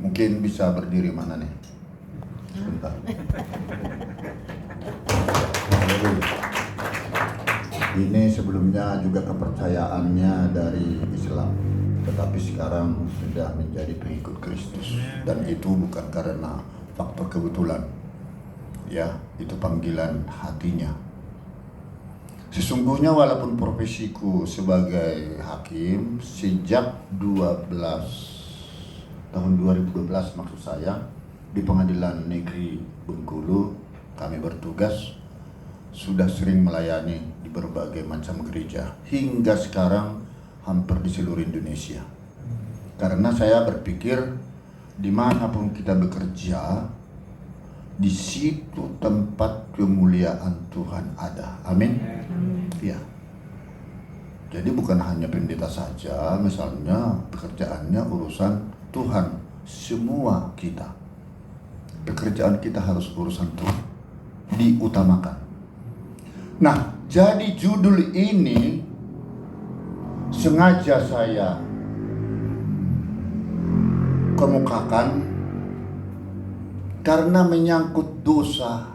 Mungkin bisa berdiri mana nih? Sebentar. Ini sebelumnya juga kepercayaannya dari Islam, tetapi sekarang sudah menjadi pengikut Kristus, dan itu bukan karena faktor kebetulan. Ya, itu panggilan hatinya. Sesungguhnya walaupun profesiku sebagai hakim sejak tahun 2012 maksud saya, di Pengadilan Negeri Bengkulu kami bertugas, sudah sering melayani di berbagai macam gereja hingga sekarang hampir di seluruh Indonesia. Karena saya berpikir dimanapun kita bekerja, di situ tempat kemuliaan Tuhan ada. Amin. Ya. Jadi bukan hanya pendeta saja, misalnya pekerjaannya urusan Tuhan. Semua kita, pekerjaan kita harus urusan Tuhan, diutamakan. Nah, jadi judul ini sengaja saya kemukakan karena menyangkut dosa.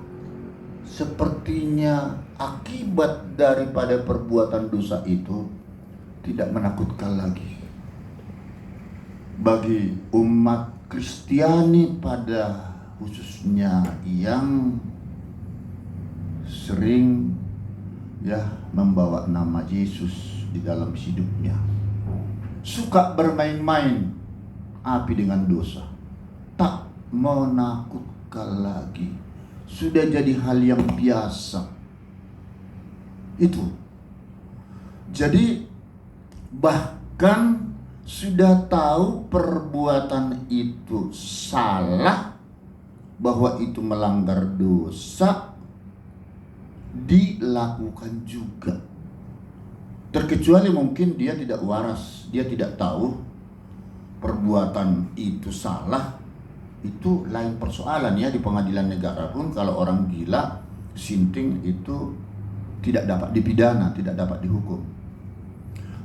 Sepertinya akibat daripada perbuatan dosa itu tidak menakutkan lagi bagi umat Kristiani, pada khususnya yang sering membawa nama Yesus di dalam hidupnya. Suka bermain-main api dengan dosa, tak menakutkan lagi, sudah jadi hal yang biasa. Itu jadi bahkan sudah tahu perbuatan itu salah, bahwa itu melanggar dosa, dilakukan juga. Terkecuali mungkin dia tidak waras, dia tidak tahu perbuatan itu salah. Itu lain persoalan ya. Di pengadilan negara pun kalau orang gila, sinting, itu tidak dapat dipidana, tidak dapat dihukum.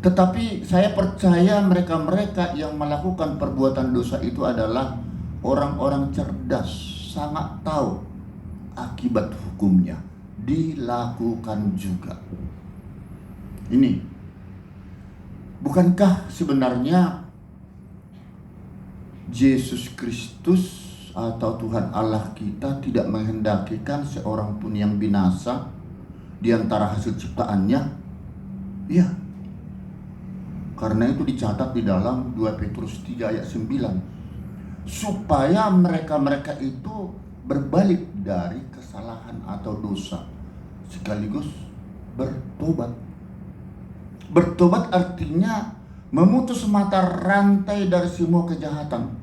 Tetapi saya percaya mereka-mereka yang melakukan perbuatan dosa itu adalah orang-orang cerdas, sangat tahu akibat hukumnya, dilakukan juga. Ini, bukankah sebenarnya Yesus Kristus atau Tuhan Allah kita tidak menghendakikan seorang pun yang binasa di antara hasil ciptaannya? Iya. Karena itu dicatat di dalam 2 Petrus 3 ayat 9, supaya mereka-mereka itu berbalik dari kesalahan atau dosa, sekaligus bertobat. Bertobat artinya memutus mata rantai dari semua kejahatan.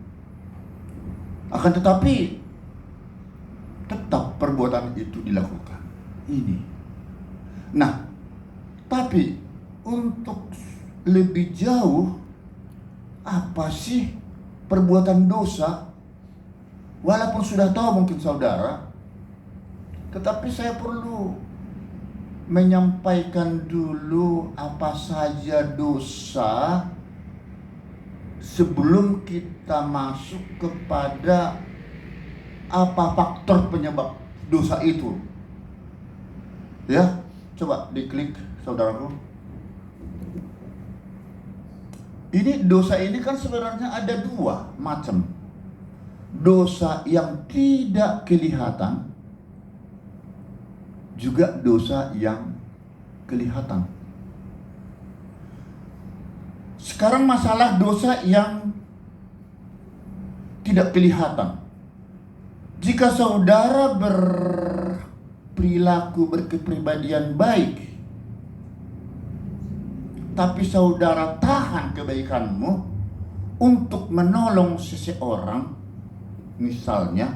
Akan tetapi tetap perbuatan itu dilakukan. Ini. Nah, tapi untuk lebih jauh, apa sih perbuatan dosa? Walaupun sudah tahu mungkin saudara, tetapi saya perlu menyampaikan dulu apa saja dosa sebelum kita masuk kepada apa faktor penyebab dosa itu. Ya, coba diklik saudaraku. Ini dosa ini kan sebenarnya ada dua macam. Dosa yang tidak kelihatan, juga dosa yang kelihatan. Sekarang masalah dosa yang tidak kelihatan. Jika saudara berperilaku, berkepribadian baik, tapi saudara tahan kebaikanmu untuk menolong seseorang, misalnya,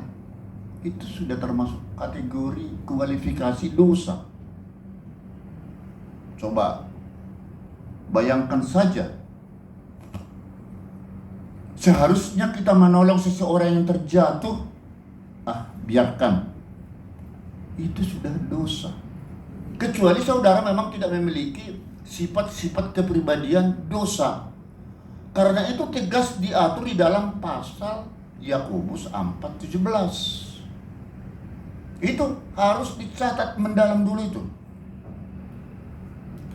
itu sudah termasuk kategori kualifikasi dosa. Coba bayangkan saja, seharusnya kita menolong seseorang yang terjatuh, biarkan. Itu sudah dosa. Kecuali saudara memang tidak memiliki sifat-sifat kepribadian dosa. Karena itu tegas diatur di dalam pasal Yakobus 4:17. Itu harus dicatat mendalam dulu itu.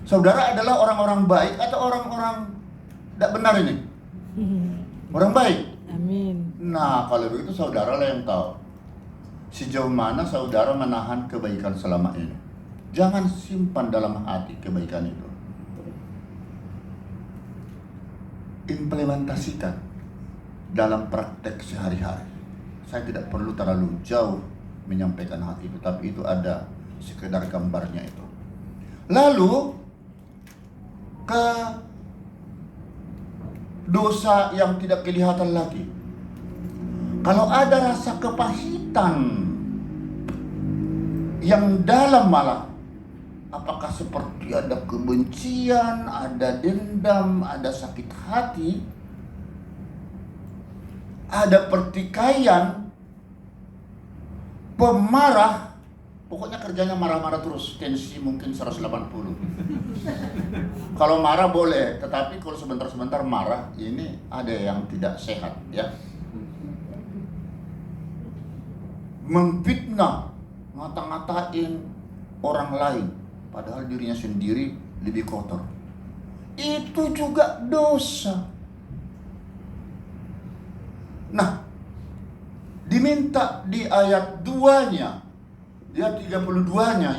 Saudara adalah orang-orang baik atau orang-orang tidak benar ini? Orang baik. Amin. Nah, kalau begitu saudara lah yang tahu sejauh mana saudara menahan kebaikan selama ini. Jangan simpan dalam hati kebaikan itu. Implementasikan dalam praktek sehari-hari. Saya tidak perlu terlalu jauh menyampaikan hal itu, tapi itu ada sekedar gambarnya itu. Lalu ke dosa yang tidak kelihatan lagi. Kalau ada rasa kepahitan yang dalam malah, apakah seperti ada kebencian, ada dendam, ada sakit hati, ada pertikaian, pemarah, pokoknya kerjanya marah-marah terus, tensi mungkin 180. Kalau marah boleh, tetapi kalau sebentar-sebentar marah, ini ada yang tidak sehat ya. Memfitnah, ngata-ngatain orang lain, padahal dirinya sendiri lebih kotor. Itu juga dosa. Nah, diminta di ayat 2-nya, dia 32-nya,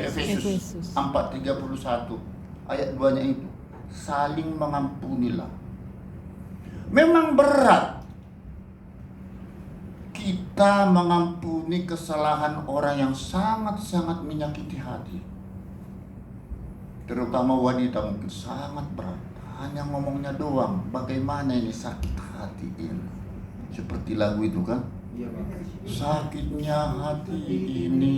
Efesus 4:31, ayat 2-nya itu, saling mengampunilah. Memang berat kita mengampuni kesalahan orang yang sangat-sangat menyakiti hati. Terutama wanita mungkin sangat berat. Hanya ngomongnya doang, bagaimana ini sakit hati ini. Seperti lagu itu kan? Sakitnya hati ini.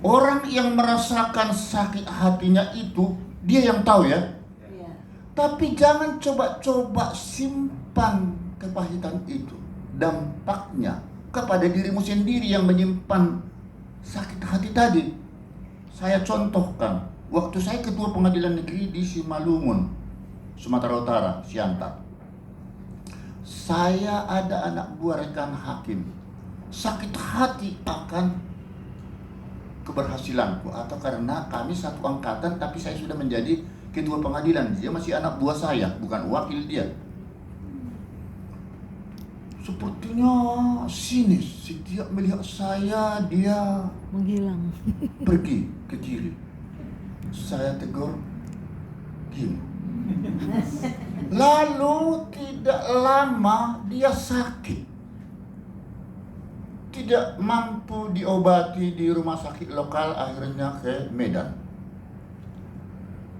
Orang yang merasakan sakit hatinya itu, dia yang tahu ya. Tapi jangan coba-coba simpan kepahitan itu. Dampaknya kepada dirimu sendiri yang menyimpan sakit hati tadi. Saya contohkan, waktu saya ketua pengadilan negeri di Simalungun, Sumatera Utara, Siantar. Saya ada anak buah rekan hakim, sakit hati akan keberhasilanku, atau karena kami satu angkatan tapi saya sudah menjadi ketua pengadilan, dia masih anak buah saya, bukan wakil dia. Sepertinya sinis, setiap melihat saya dia Menghilang. pergi ke kiri. Saya tegur, gini. Lalu tidak lama dia sakit, tidak mampu diobati di rumah sakit lokal, akhirnya ke Medan.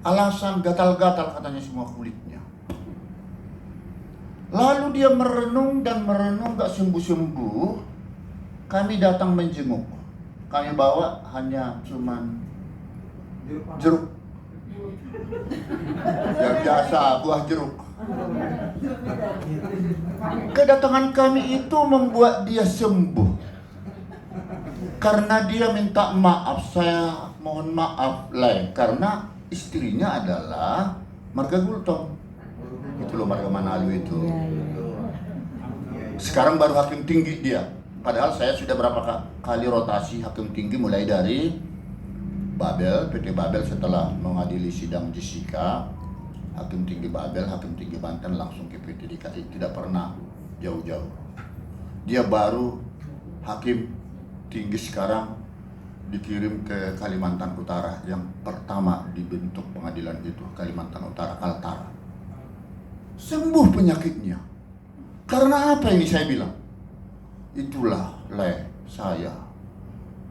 Alasan gatal-gatal katanya semua kulitnya. Lalu dia merenung dan merenung gak sembuh-sembuh. Kami datang menjenguk. Kami bawa hanya cuman jeruk. Ya biasa, buah jeruk. Kedatangan kami itu membuat dia sembuh. Karena dia minta maaf, saya mohon maaf lah, karena istrinya adalah marga Gultom. Itu loh marga Manado itu. Sekarang baru hakim tinggi dia. Padahal saya sudah berapa kali rotasi hakim tinggi, mulai dari Babel, PT Babel setelah mengadili sidang Jessica, hakim tinggi Babel, hakim tinggi Banten, langsung ke PT DKI, tidak pernah jauh-jauh. Dia baru hakim tinggi sekarang dikirim ke Kalimantan Utara, yang pertama dibentuk pengadilan itu Kalimantan Utara, Kaltara. Sembuh penyakitnya. Karena apa ini saya bilang? Itulah saya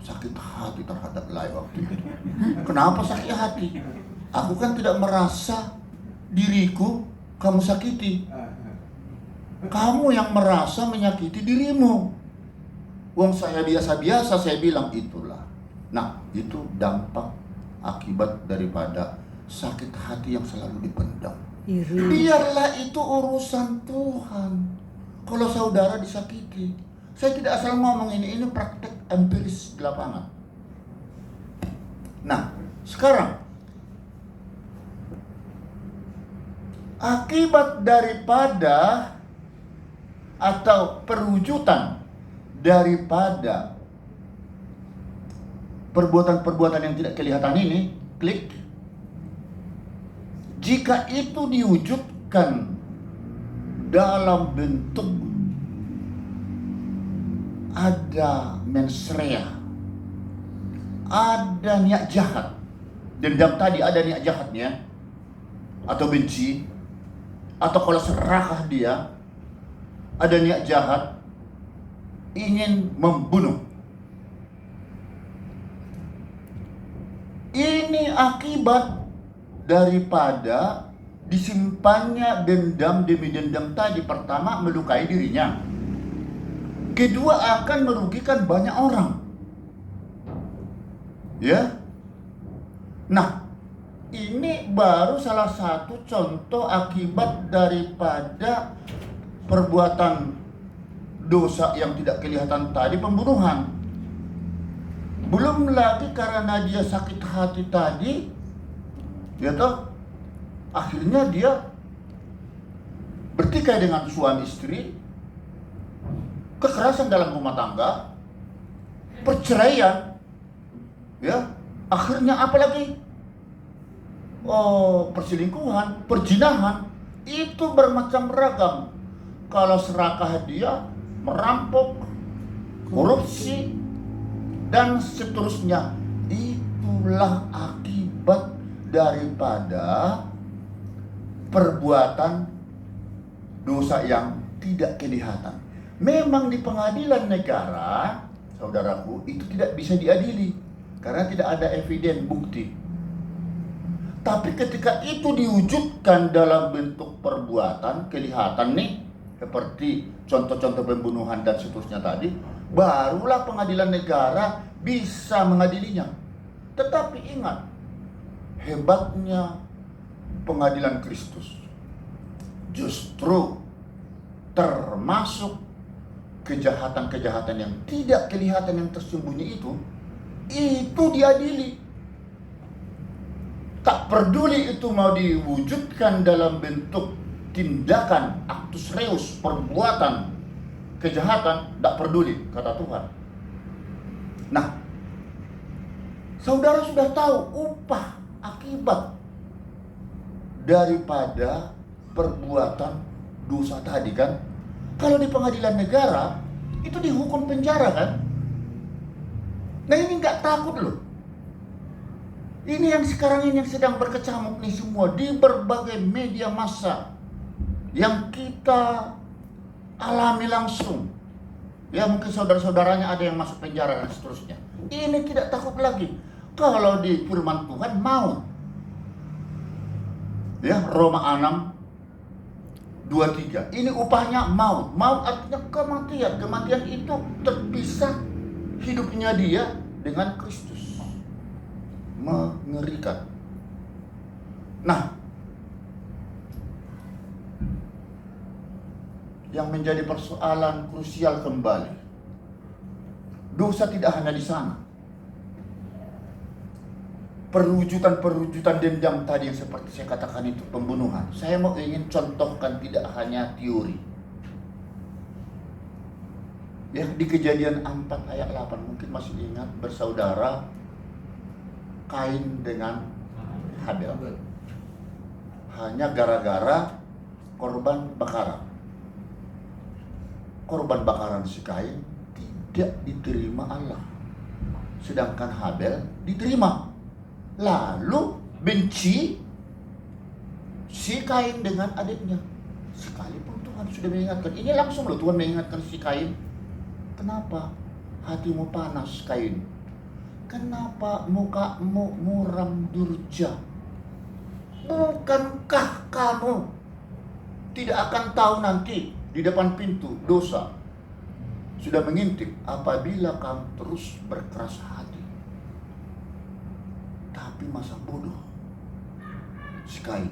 sakit hati terhadap waktu itu. Kenapa sakit hati? Aku kan tidak merasa diriku kamu sakiti. Kamu yang merasa menyakiti dirimu. Wong saya biasa-biasa, saya bilang itulah. Nah, itu dampak akibat daripada sakit hati yang selalu dipendam. Biarlah itu urusan Tuhan. Kalau saudara disakiti, saya tidak asal ngomong ini praktek empiris di lapangan. Nah, sekarang Akibat daripada atau perwujudan daripada perbuatan-perbuatan yang tidak kelihatan ini, klik, jika itu diwujudkan dalam bentuk ada mensrea, ada niat jahat, dendam tadi ada niat jahatnya, atau benci, atau kalau serakah dia ada niat jahat, ingin membunuh. Ini akibat daripada disimpannya dendam demi dendam tadi. Pertama, melukai dirinya. Kedua, akan merugikan banyak orang. Ya. Nah, ini baru salah satu contoh akibat daripada perbuatan dosa yang tidak kelihatan tadi, pembunuhan. Belum lagi karena dia sakit hati tadi, ya toh, akhirnya dia bertikai dengan suami istri, kekerasan dalam rumah tangga, perceraian, ya, akhirnya apalagi perselingkuhan, perzinahan, itu bermacam ragam. Kalau serakah dia merampok, korupsi, dan seterusnya. Itulah akibat daripada perbuatan dosa yang tidak kelihatan. Memang di pengadilan negara, saudaraku, itu tidak bisa diadili karena tidak ada eviden, bukti. Tapi ketika itu diwujudkan dalam bentuk perbuatan kelihatan nih, seperti contoh-contoh pembunuhan dan seterusnya tadi, barulah pengadilan negara bisa mengadilinya. Tetapi ingat, hebatnya pengadilan Kristus, justru termasuk kejahatan-kejahatan yang tidak kelihatan, yang tersembunyi itu diadili. Tak peduli itu mau diwujudkan dalam bentuk tindakan, actus reus, perbuatan kejahatan, tak peduli, kata Tuhan. Nah, saudara sudah tahu upah akibat daripada perbuatan dosa tadi kan? Kalau di pengadilan negara itu dihukum penjara kan? Nah, ini nggak takut loh. Ini yang sekarang ini yang sedang berkecamuk nih semua di berbagai media massa yang kita alami langsung. Ya, mungkin saudara-saudaranya ada yang masuk penjara dan seterusnya. Ini tidak takut lagi. Kalau di firman Tuhan maut. Ya, Roma 6:23. Ini upahnya maut. Maut artinya kematian. Kematian itu terpisah hidupnya dia dengan Kristus. Mengerikan. Nah, yang menjadi persoalan krusial kembali, dosa tidak hanya di sana. Perwujudan dendam tadi yang seperti saya katakan itu, pembunuhan. Saya ingin contohkan tidak hanya teori. Ya, di Kejadian 4 ayat 8 mungkin masih ingat, bersaudara Kain dengan Habel. Hanya gara-gara korban bakaran. Korban bakaran si Kain tidak diterima Allah, sedangkan Habel diterima. Lalu benci si Kain dengan adiknya, sekalipun Tuhan sudah mengingatkan. Ini langsung loh Tuhan mengingatkan si Kain. Kenapa hatimu panas, Kain? Kenapa mukamu muram durja? Bukankah kamu tidak akan tahu nanti di depan pintu dosa sudah mengintip apabila kamu terus berkeras hati? Tapi masa bodoh si Kain.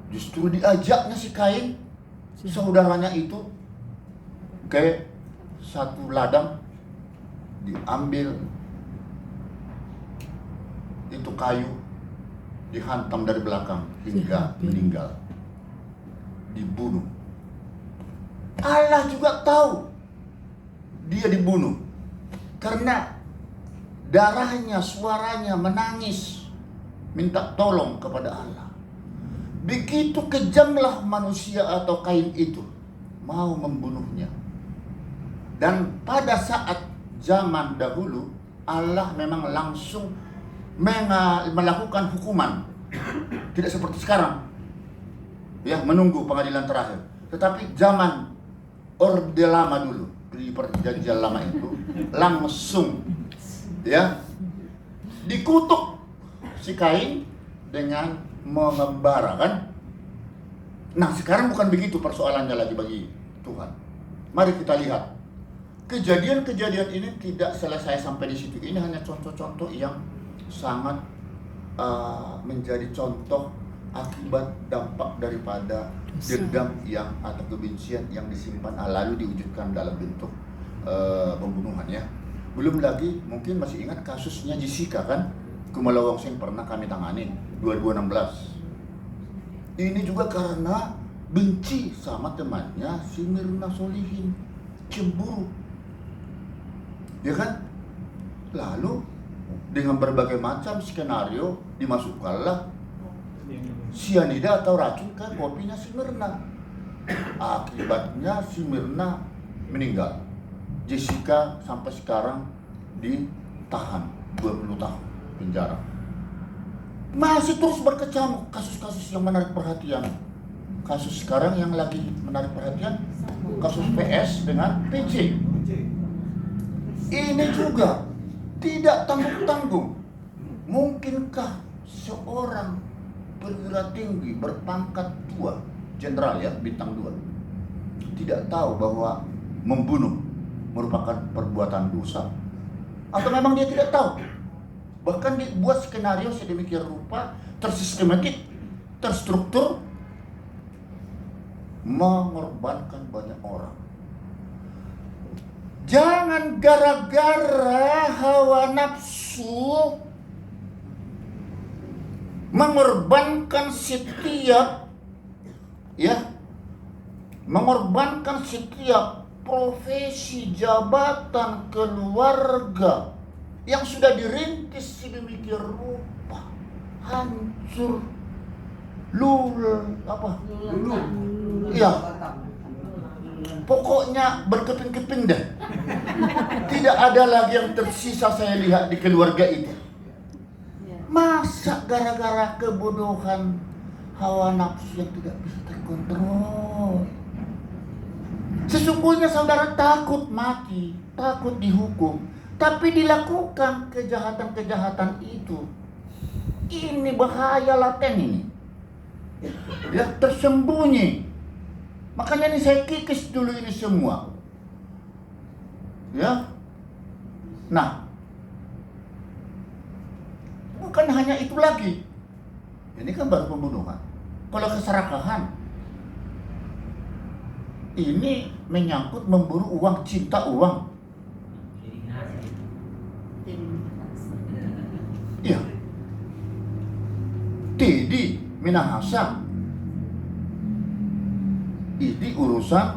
Justru diajaknya si Kain, saudaranya itu, ke satu ladang, diambil itu kayu, dihantam dari belakang hingga meninggal. dibunuh. Allah juga tahu dia dibunuh karena darahnya, suaranya menangis, minta tolong kepada Allah. Begitu kejamlah manusia atau Kain itu mau membunuhnya. Dan pada saat zaman dahulu Allah memang langsung melakukan hukuman. Tidak seperti sekarang, ya, menunggu pengadilan terakhir. Tetapi zaman Orde Lama dulu, di perjanjian lama itu langsung, ya, dikutuk si Kain dengan mengembara, kan? Nah, sekarang bukan begitu persoalannya lagi bagi Tuhan. Mari kita lihat. Kejadian-kejadian ini tidak selesai sampai di situ. Ini hanya contoh-contoh yang sangat menjadi contoh akibat dampak daripada dendam yang atau kebencian yang disimpan lalu diwujudkan dalam bentuk pembunuhan, ya. Belum lagi mungkin masih ingat kasusnya Jessica, kan? Kumala Wongso yang pernah kami tangani 2016. Ini juga karena benci sama temannya si Mirna Solihin, cemburu, ya kan? Lalu dengan berbagai macam skenario dimasukkanlah sianida atau racun ke kopinya si Mirna. Akibatnya si Mirna meninggal. Jessica sampai sekarang ditahan 20 tahun penjara. Masih terus berkecamuk kasus-kasus yang menarik perhatian. Kasus sekarang yang lagi menarik perhatian, kasus PS dengan PC. Ini juga tidak tanggung-tanggung. Mungkinkah seorang perwira tinggi berpangkat 2, jenderal, ya, bintang 2, tidak tahu bahwa membunuh merupakan perbuatan dosa? Atau memang dia tidak tahu? Bahkan dibuat skenario sedemikian rupa, tersistematik, terstruktur, mengorbankan banyak orang. Jangan gara-gara hawa nafsu mengorbankan setiap, ya, mengorbankan setiap profesi, jabatan, keluarga yang sudah dirintis sedemikian rupa, hancur, ya, pokoknya berkeping-keping deh. Tidak ada lagi yang tersisa saya lihat di keluarga itu. Masa gara-gara kebodohan hawa nafsu yang tidak bisa terkontrol? Sesungguhnya saudara takut mati, takut dihukum, tapi dilakukan kejahatan-kejahatan itu. Ini bahaya laten ini, ya, tersembunyi. Makanya ini saya kikis dulu ini semua, ya. Nah, bukan hanya itu lagi. Ini kan baru pembunuhan. Kalau keserakahan, ini menyangkut memburu uang, cinta uang. Iya. Teddy Minahasa. Ini urusan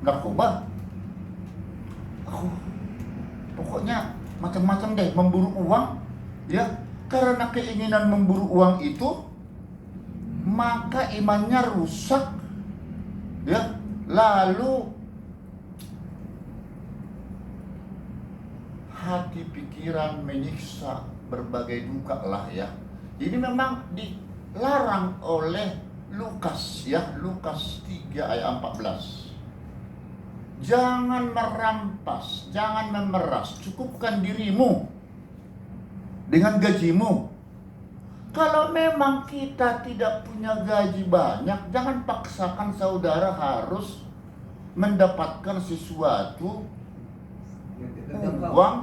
narkoba. Pokoknya macam-macam deh, memburu uang, ya. Karena keinginan memburu uang itu, maka imannya rusak, ya. Lalu hati pikiran menyiksa, berbagai duka lah, ya. Ini memang dilarang oleh Lukas, ya, Lukas 3 ayat 14. Jangan merampas, jangan memeras, cukupkan dirimu dengan gajimu. Kalau memang kita tidak punya gaji banyak, jangan paksakan saudara harus mendapatkan sesuatu, uang,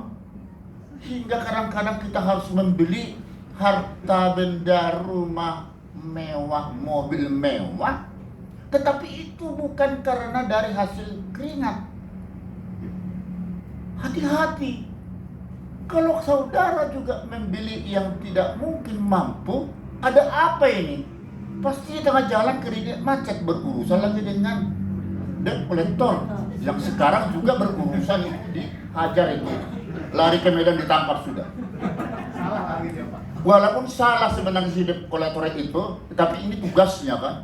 hingga kadang-kadang kita harus membeli harta benda, rumah mewah, mobil mewah, tetapi itu bukan karena dari hasil keringat. Hati-hati. Kalau saudara juga membeli yang tidak mungkin mampu, ada apa ini? Pasti di tengah jalan kredit macet, berurusan lagi dengan debt collector yang sekarang juga berurusan itu dihajar itu. Lari ke Medan ditangkap sudah. Walaupun salah sebenarnya si debt collector itu, tapi ini tugasnya kan.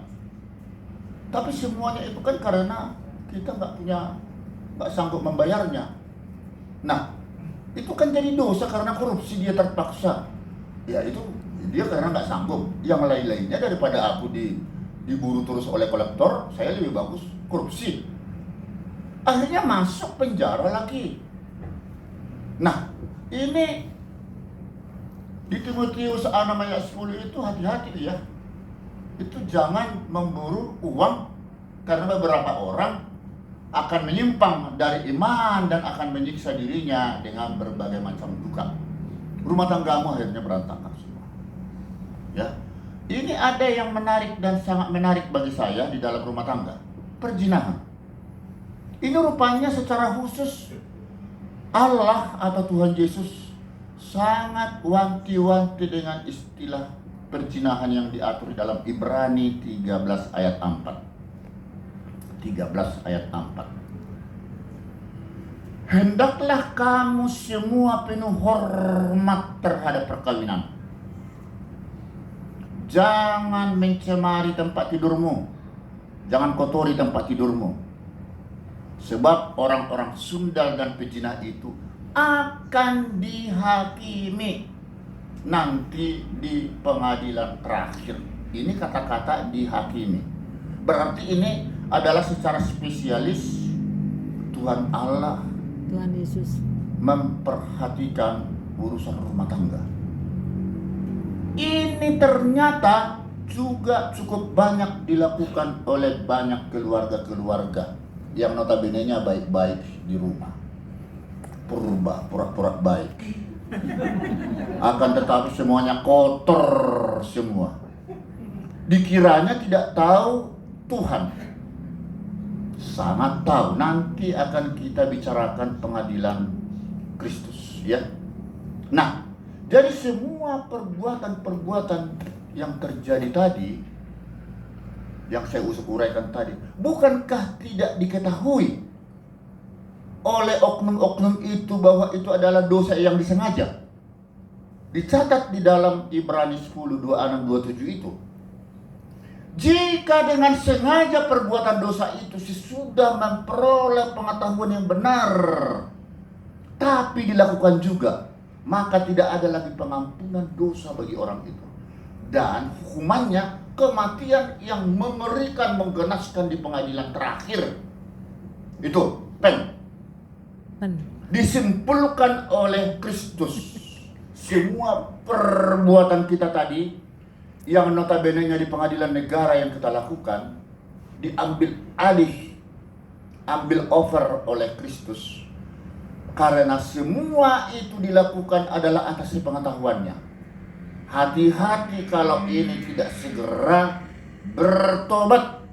Tapi semuanya itu kan karena kita nggak sanggup membayarnya. Nah, itu kan jadi dosa karena korupsi, dia terpaksa. Ya itu dia karena nggak sanggup. Yang lain-lainnya daripada aku diburu terus oleh kolektor, saya lebih bagus korupsi. Akhirnya masuk penjara lagi. Nah, ini di Timotius 6 ayat 10 itu hati-hati ya. Itu jangan memburu uang, karena beberapa orang akan menyimpang dari iman dan akan menyiksa dirinya dengan berbagai macam duka. Rumah tanggamu akhirnya berantakan semua. Ya, ini ada yang menarik dan sangat menarik bagi saya di dalam rumah tangga, perzinahan. Ini rupanya secara khusus Allah atau Tuhan Yesus sangat wanti-wanti dengan istilah perzinahan yang diatur dalam Ibrani 13 ayat 4. 13 ayat 4. Hendaklah kamu semua penuh hormat terhadap perkawinan. Jangan mencemari tempat tidurmu. Jangan kotori tempat tidurmu. Sebab orang-orang sundal dan pezina itu akan dihakimi nanti di pengadilan terakhir. Ini kata-kata dihakimi. Berarti ini adalah secara spesialis Tuhan Allah, Tuhan Yesus memperhatikan urusan rumah tangga. Ini ternyata juga cukup banyak dilakukan oleh banyak keluarga-keluarga yang notabene-nya baik-baik di rumah. Pura-pura baik. Akan tetapi semuanya kotor semua. Dikiranya tidak tahu Tuhan. Sangat tahu. Nanti akan kita bicarakan pengadilan Kristus, ya. Nah, jadi semua perbuatan-perbuatan yang terjadi tadi, yang saya uraikan tadi, bukankah tidak diketahui oleh oknum-oknum itu bahwa itu adalah dosa yang disengaja? Dicatat di dalam Ibrani 10, 26, 27 itu. Jika dengan sengaja perbuatan dosa itu sudah memperoleh pengetahuan yang benar, tapi dilakukan juga, maka tidak ada lagi pengampunan dosa bagi orang itu. Dan hukumannya kematian yang mengerikan, menggenaskan di pengadilan terakhir. Itu, disimpulkan oleh Kristus. Semua perbuatan kita tadi yang notabene-nya di pengadilan negara yang kita lakukan diambil alih, ambil over oleh Kristus, karena semua itu dilakukan adalah atas pengetahuannya. Hati-hati kalau ini tidak segera bertobat,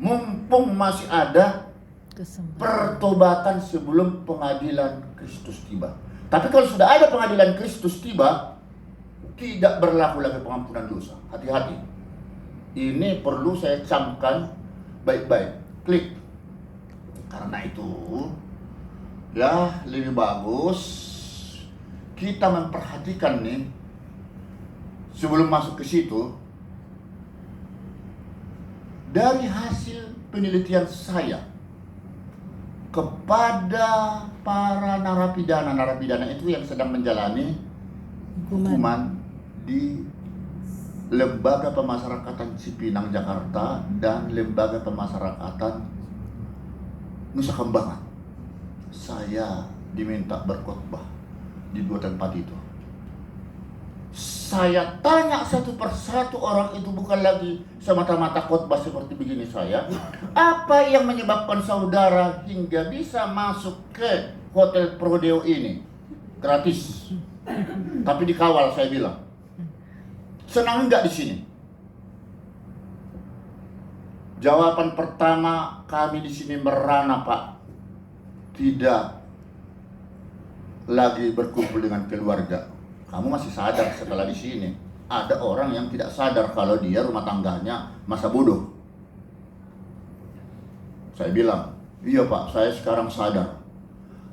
mumpung masih ada pertobatan sebelum pengadilan Kristus tiba. Tapi kalau sudah ada pengadilan Kristus tiba, tidak berlaku lagi pengampunan dosa. Hati-hati. Ini perlu saya camkan baik-baik. Klik. Karena itu, ya lebih bagus kita memperhatikan nih sebelum masuk ke situ. Dari hasil penelitian saya kepada para narapidana itu yang sedang menjalani hukuman di Lembaga Pemasyarakatan Cipinang Jakarta dan Lembaga Pemasyarakatan Nusa Kambangan. Saya diminta berkhotbah di dua tempat itu. Saya tanya satu persatu orang itu, bukan lagi semata-mata khotbah seperti begini saya. Apa yang menyebabkan saudara hingga bisa masuk ke Hotel Prodeo ini? Gratis. Tapi dikawal, saya bilang. Senang enggak di sini? Jawaban pertama, kami di sini merana, Pak. Tidak lagi berkumpul dengan keluarga. Kamu masih sadar setelah di sini? ada orang yang tidak sadar kalau dia rumah tangganya masa bodoh. Saya bilang, iya Pak, saya sekarang sadar.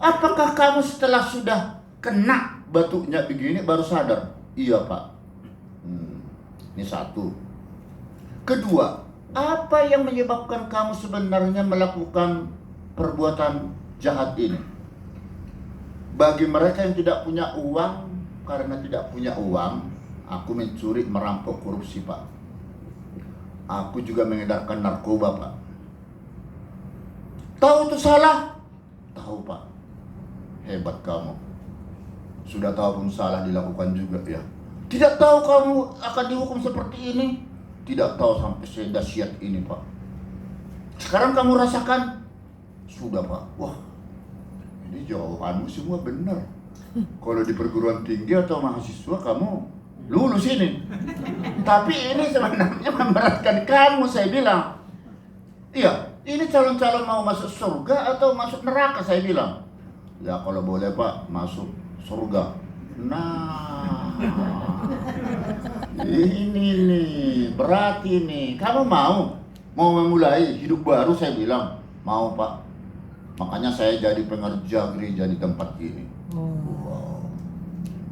Apakah kamu setelah sudah kena batunya begini baru sadar? Iya Pak. Ini satu. Kedua, apa yang menyebabkan kamu sebenarnya melakukan perbuatan jahat ini? Bagi mereka yang tidak punya uang, karena tidak punya uang, aku mencuri, merampok, korupsi Pak. Aku juga mengedarkan narkoba Pak. Tahu itu salah? Tahu Pak. Hebat kamu. Sudah tahu pun salah dilakukan juga ya. Tidak tahu kamu akan dihukum seperti ini? Tidak tahu sampai sedahsyat ini Pak. Sekarang kamu rasakan? Sudah Pak. Wah, ini jawabanmu semua benar. Kalau di perguruan tinggi atau mahasiswa kamu lulus ini. Tapi ini sebenarnya memberatkan kamu, saya bilang. Iya, ini calon-calon mau masuk surga atau masuk neraka, saya bilang. Ya kalau boleh Pak, masuk surga. Nah, ini nih, berat ini. Kamu mau memulai hidup baru, saya bilang. Mau Pak. Makanya saya jadi pengerja gereja di tempat ini. Wow,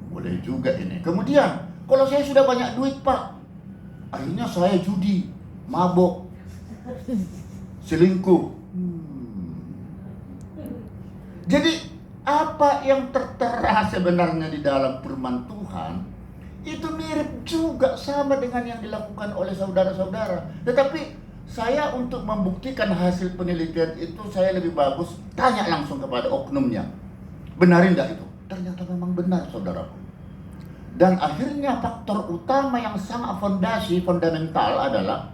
boleh juga ini. Kemudian, kalau saya sudah banyak duit Pak, akhirnya saya judi, mabok, selingkuh. Jadi apa yang tertera sebenarnya di dalam firman Tuhan itu mirip juga sama dengan yang dilakukan oleh saudara-saudara. Tetapi saya untuk membuktikan hasil penelitian itu, saya lebih bagus tanya langsung kepada oknumnya. Benarin nggak itu? Ternyata memang benar, saudaraku. Dan akhirnya faktor utama yang sangat fundamental adalah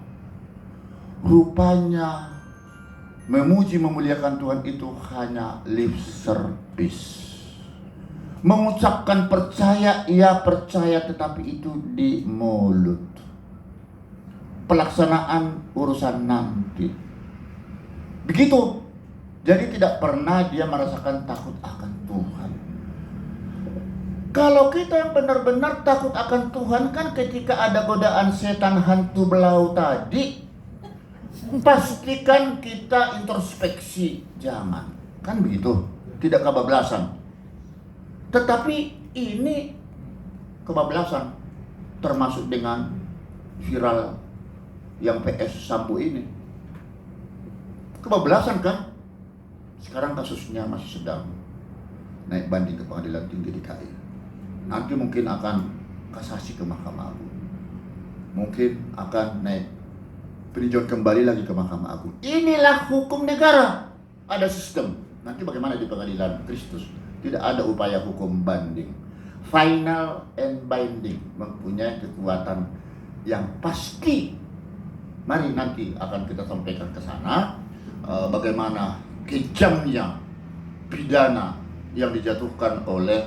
rupanya memuji memuliakan Tuhan itu hanya lip service. Mengucapkan percaya, ia percaya, tetapi itu di mulut. Pelaksanaan urusan nanti. Begitu. Jadi tidak pernah dia merasakan takut akan Tuhan. Kalau kita yang benar-benar takut akan Tuhan, kan ketika ada godaan setan hantu belau tadi, pastikan kita introspeksi. Jangan. Kan begitu. Tidak kebablasan. Tetapi ini kebablasan. Termasuk dengan viral yang PS Sambo ini. Kebablasan kan? Sekarang kasusnya masih sedang naik banding ke Pengadilan Tinggi DKI. Nanti mungkin akan kasasi ke Mahkamah Agung. Mungkin akan naik peninjauan kembali lagi ke Mahkamah Agung. Inilah hukum negara. Ada sistem. Nanti bagaimana di Pengadilan Kristus? Tidak ada upaya hukum banding. Final and binding, mempunyai kekuatan yang pasti. Mari nanti akan kita sampaikan ke sana bagaimana kejamnya pidana yang dijatuhkan oleh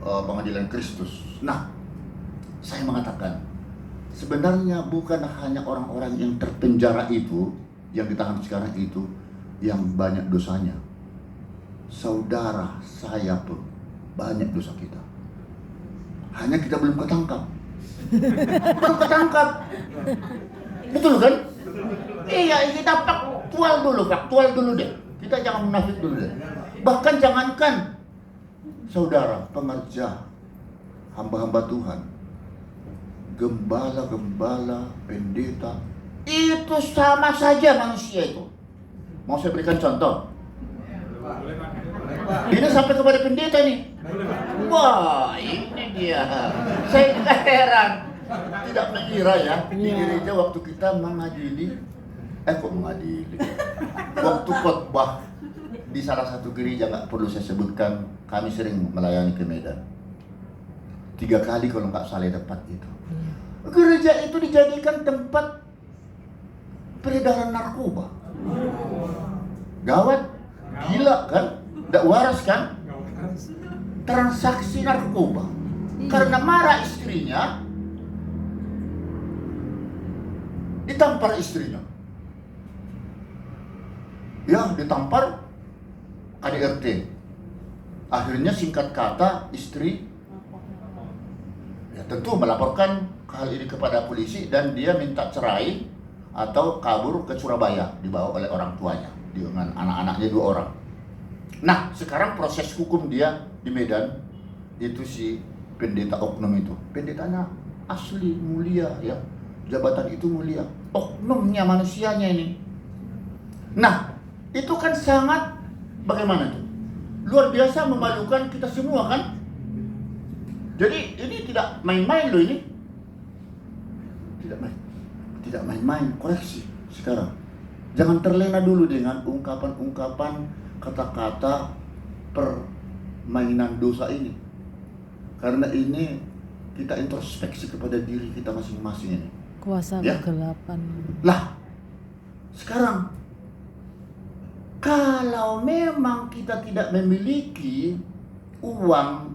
Pengadilan Kristus. Nah, saya mengatakan sebenarnya bukan hanya orang-orang yang terpenjara itu, yang ditahan sekarang itu, yang banyak dosanya. Saudara saya pun banyak dosa kita. Hanya kita belum ketangkap. Belum ketangkap. Betul kan? Iya, kita faktual dulu deh. Kita jangan munafik dulu deh. Bahkan jangankan saudara, pengerja, hamba-hamba Tuhan, gembala, pendeta, itu sama saja manusia itu. Mau saya berikan contoh? Ini sampai kepada pendeta nih. Wah, ini dia. Saya juga heran. Tidak mengira ya, di gereja waktu kita mengadili, waktu khotbah di salah satu gereja, nggak perlu saya sebutkan, kami sering melayani ke Medan. 3 kali kalau nggak salah tempat itu. Gereja itu dijadikan tempat peredaran narkoba. Gawat, gila kan? Nggak waras kan? Transaksi narkoba. Karena marah istrinya, ditampar istrinya. Ya, ditampar KDRT. Akhirnya singkat kata istri ya tentu melaporkan hal ini kepada polisi dan dia minta cerai atau kabur ke Surabaya dibawa oleh orang tuanya dengan anak-anaknya 2 orang. Nah, sekarang proses hukum dia di Medan itu si pendeta oknum itu. Pendetanya asli mulia ya. Jabatan itu mulia. Oknumnya manusianya ini. Nah, itu kan sangat bagaimana tuh? Luar biasa memalukan kita semua kan? Jadi ini tidak main-main loh ini. Tidak main-main, koreksi sekarang. Jangan terlena dulu dengan ungkapan-ungkapan kata-kata permainan dosa ini. Karena ini kita introspeksi kepada diri kita masing-masing ini. Kuasa kegelapan. Lah, sekarang kalau memang kita tidak memiliki uang,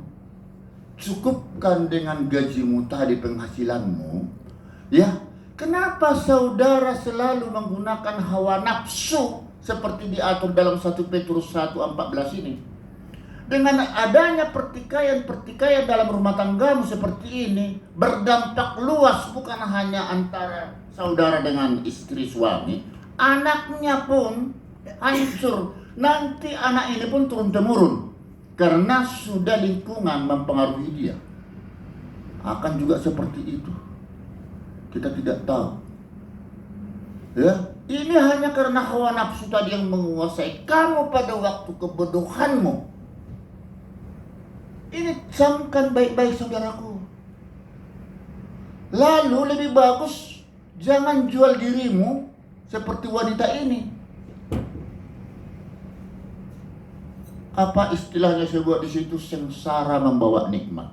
cukupkan dengan gajimu tadi, penghasilanmu, ya, kenapa saudara selalu menggunakan hawa nafsu seperti diatur dalam 1 Petrus 1:14 ini? Dengan adanya pertikaian dalam rumah tanggamu seperti ini, berdampak luas bukan hanya antara saudara dengan istri suami, anaknya pun hancur. Nanti anak ini pun turun-temurun karena sudah lingkungan mempengaruhi dia. Akan juga seperti itu. Kita tidak tahu. Ya, ini hanya karena hawa nafsu tadi yang menguasai kamu pada waktu kebodohanmu. Ini camkan baik-baik saudaraku. Lalu lebih bagus jangan jual dirimu seperti wanita ini. Apa istilahnya saya buat di situ, sengsara membawa nikmat.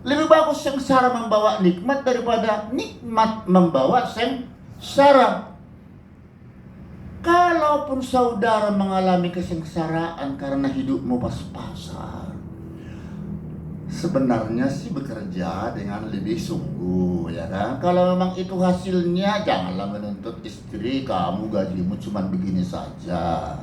Lebih bagus sengsara membawa nikmat daripada nikmat membawa sengsara. Kalaupun saudara mengalami kesengsaraan karena hidupmu pas-pasan, sebenarnya sih bekerja dengan lebih sungguh, ya kan? Kalau memang itu hasilnya, janganlah menuntut istri kamu gajimu cuma begini saja.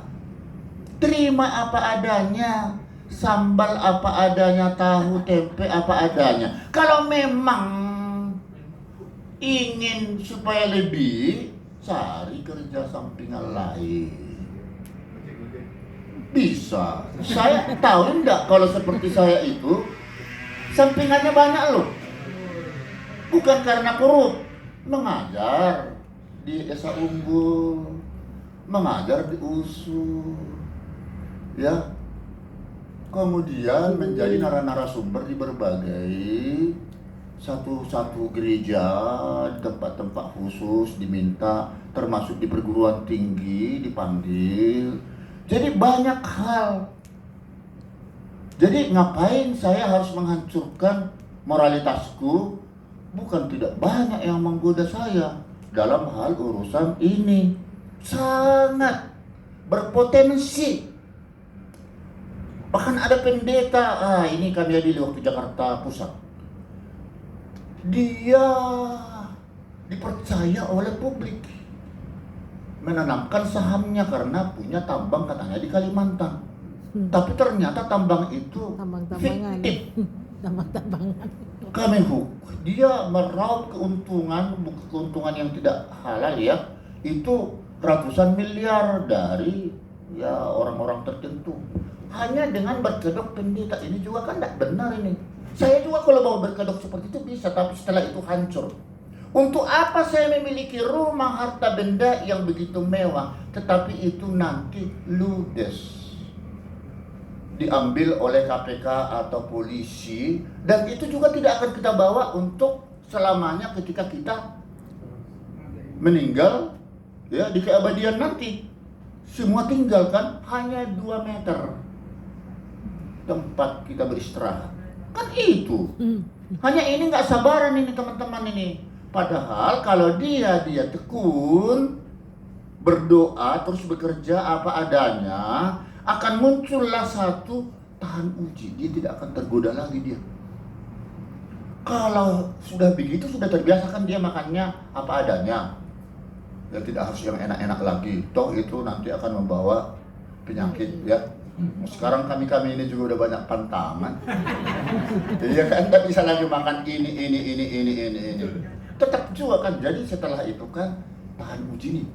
Terima apa adanya, sambal apa adanya, tahu tempe apa adanya. Kalau memang ingin supaya lebih, cari kerja sampingan lain. Bisa. Saya tahu enggak kalau seperti saya itu sampingannya banyak loh. Bukan karena korup. Mengajar di Desa Unggul, mengajar di USU, ya. Kemudian menjadi narasumber di berbagai satu gereja, di tempat-tempat khusus diminta, termasuk di perguruan tinggi dipanggil. Jadi banyak hal. Jadi ngapain saya harus menghancurkan moralitasku? Bukan tidak banyak yang menggoda saya dalam hal urusan ini. Sangat berpotensi. Bahkan ada pendeta, ini kami adili waktu Jakarta Pusat. Dia dipercaya oleh publik menanamkan sahamnya karena punya tambang katanya di Kalimantan. Tapi ternyata tambang itu Tambang-tambangan. fiktif. Tambang-tambangan. Kami dia meraup keuntungan yang tidak halal ya. Itu ratusan miliar dari ya orang-orang tertentu. Hanya dengan berkedok pendeta ini juga kan tidak benar ini. Saya juga kalau mau berkedok seperti itu bisa, tapi setelah itu hancur. Untuk apa saya memiliki rumah harta benda yang begitu mewah, tetapi itu nanti ludes, diambil oleh KPK atau polisi, dan itu juga tidak akan kita bawa untuk selamanya ketika kita meninggal ya di keabadian nanti. Semua tinggalkan hanya 2 meter tempat kita beristirahat. Kan itu. Hanya ini nggak sabaran ini teman-teman ini. Padahal kalau dia tekun, berdoa, terus bekerja apa adanya, akan muncullah satu tahan uji. Dia tidak akan tergoda lagi dia. Kalau sudah begitu, sudah terbiasa kan dia makannya apa adanya. Ya tidak harus yang enak-enak lagi. Toh itu nanti akan membawa penyakit ya. Sekarang kami ini juga udah banyak pantangan. Jadi ya kan tidak bisa lagi makan ini. Tetap juga kan. Jadi setelah itu kan tahan uji nih.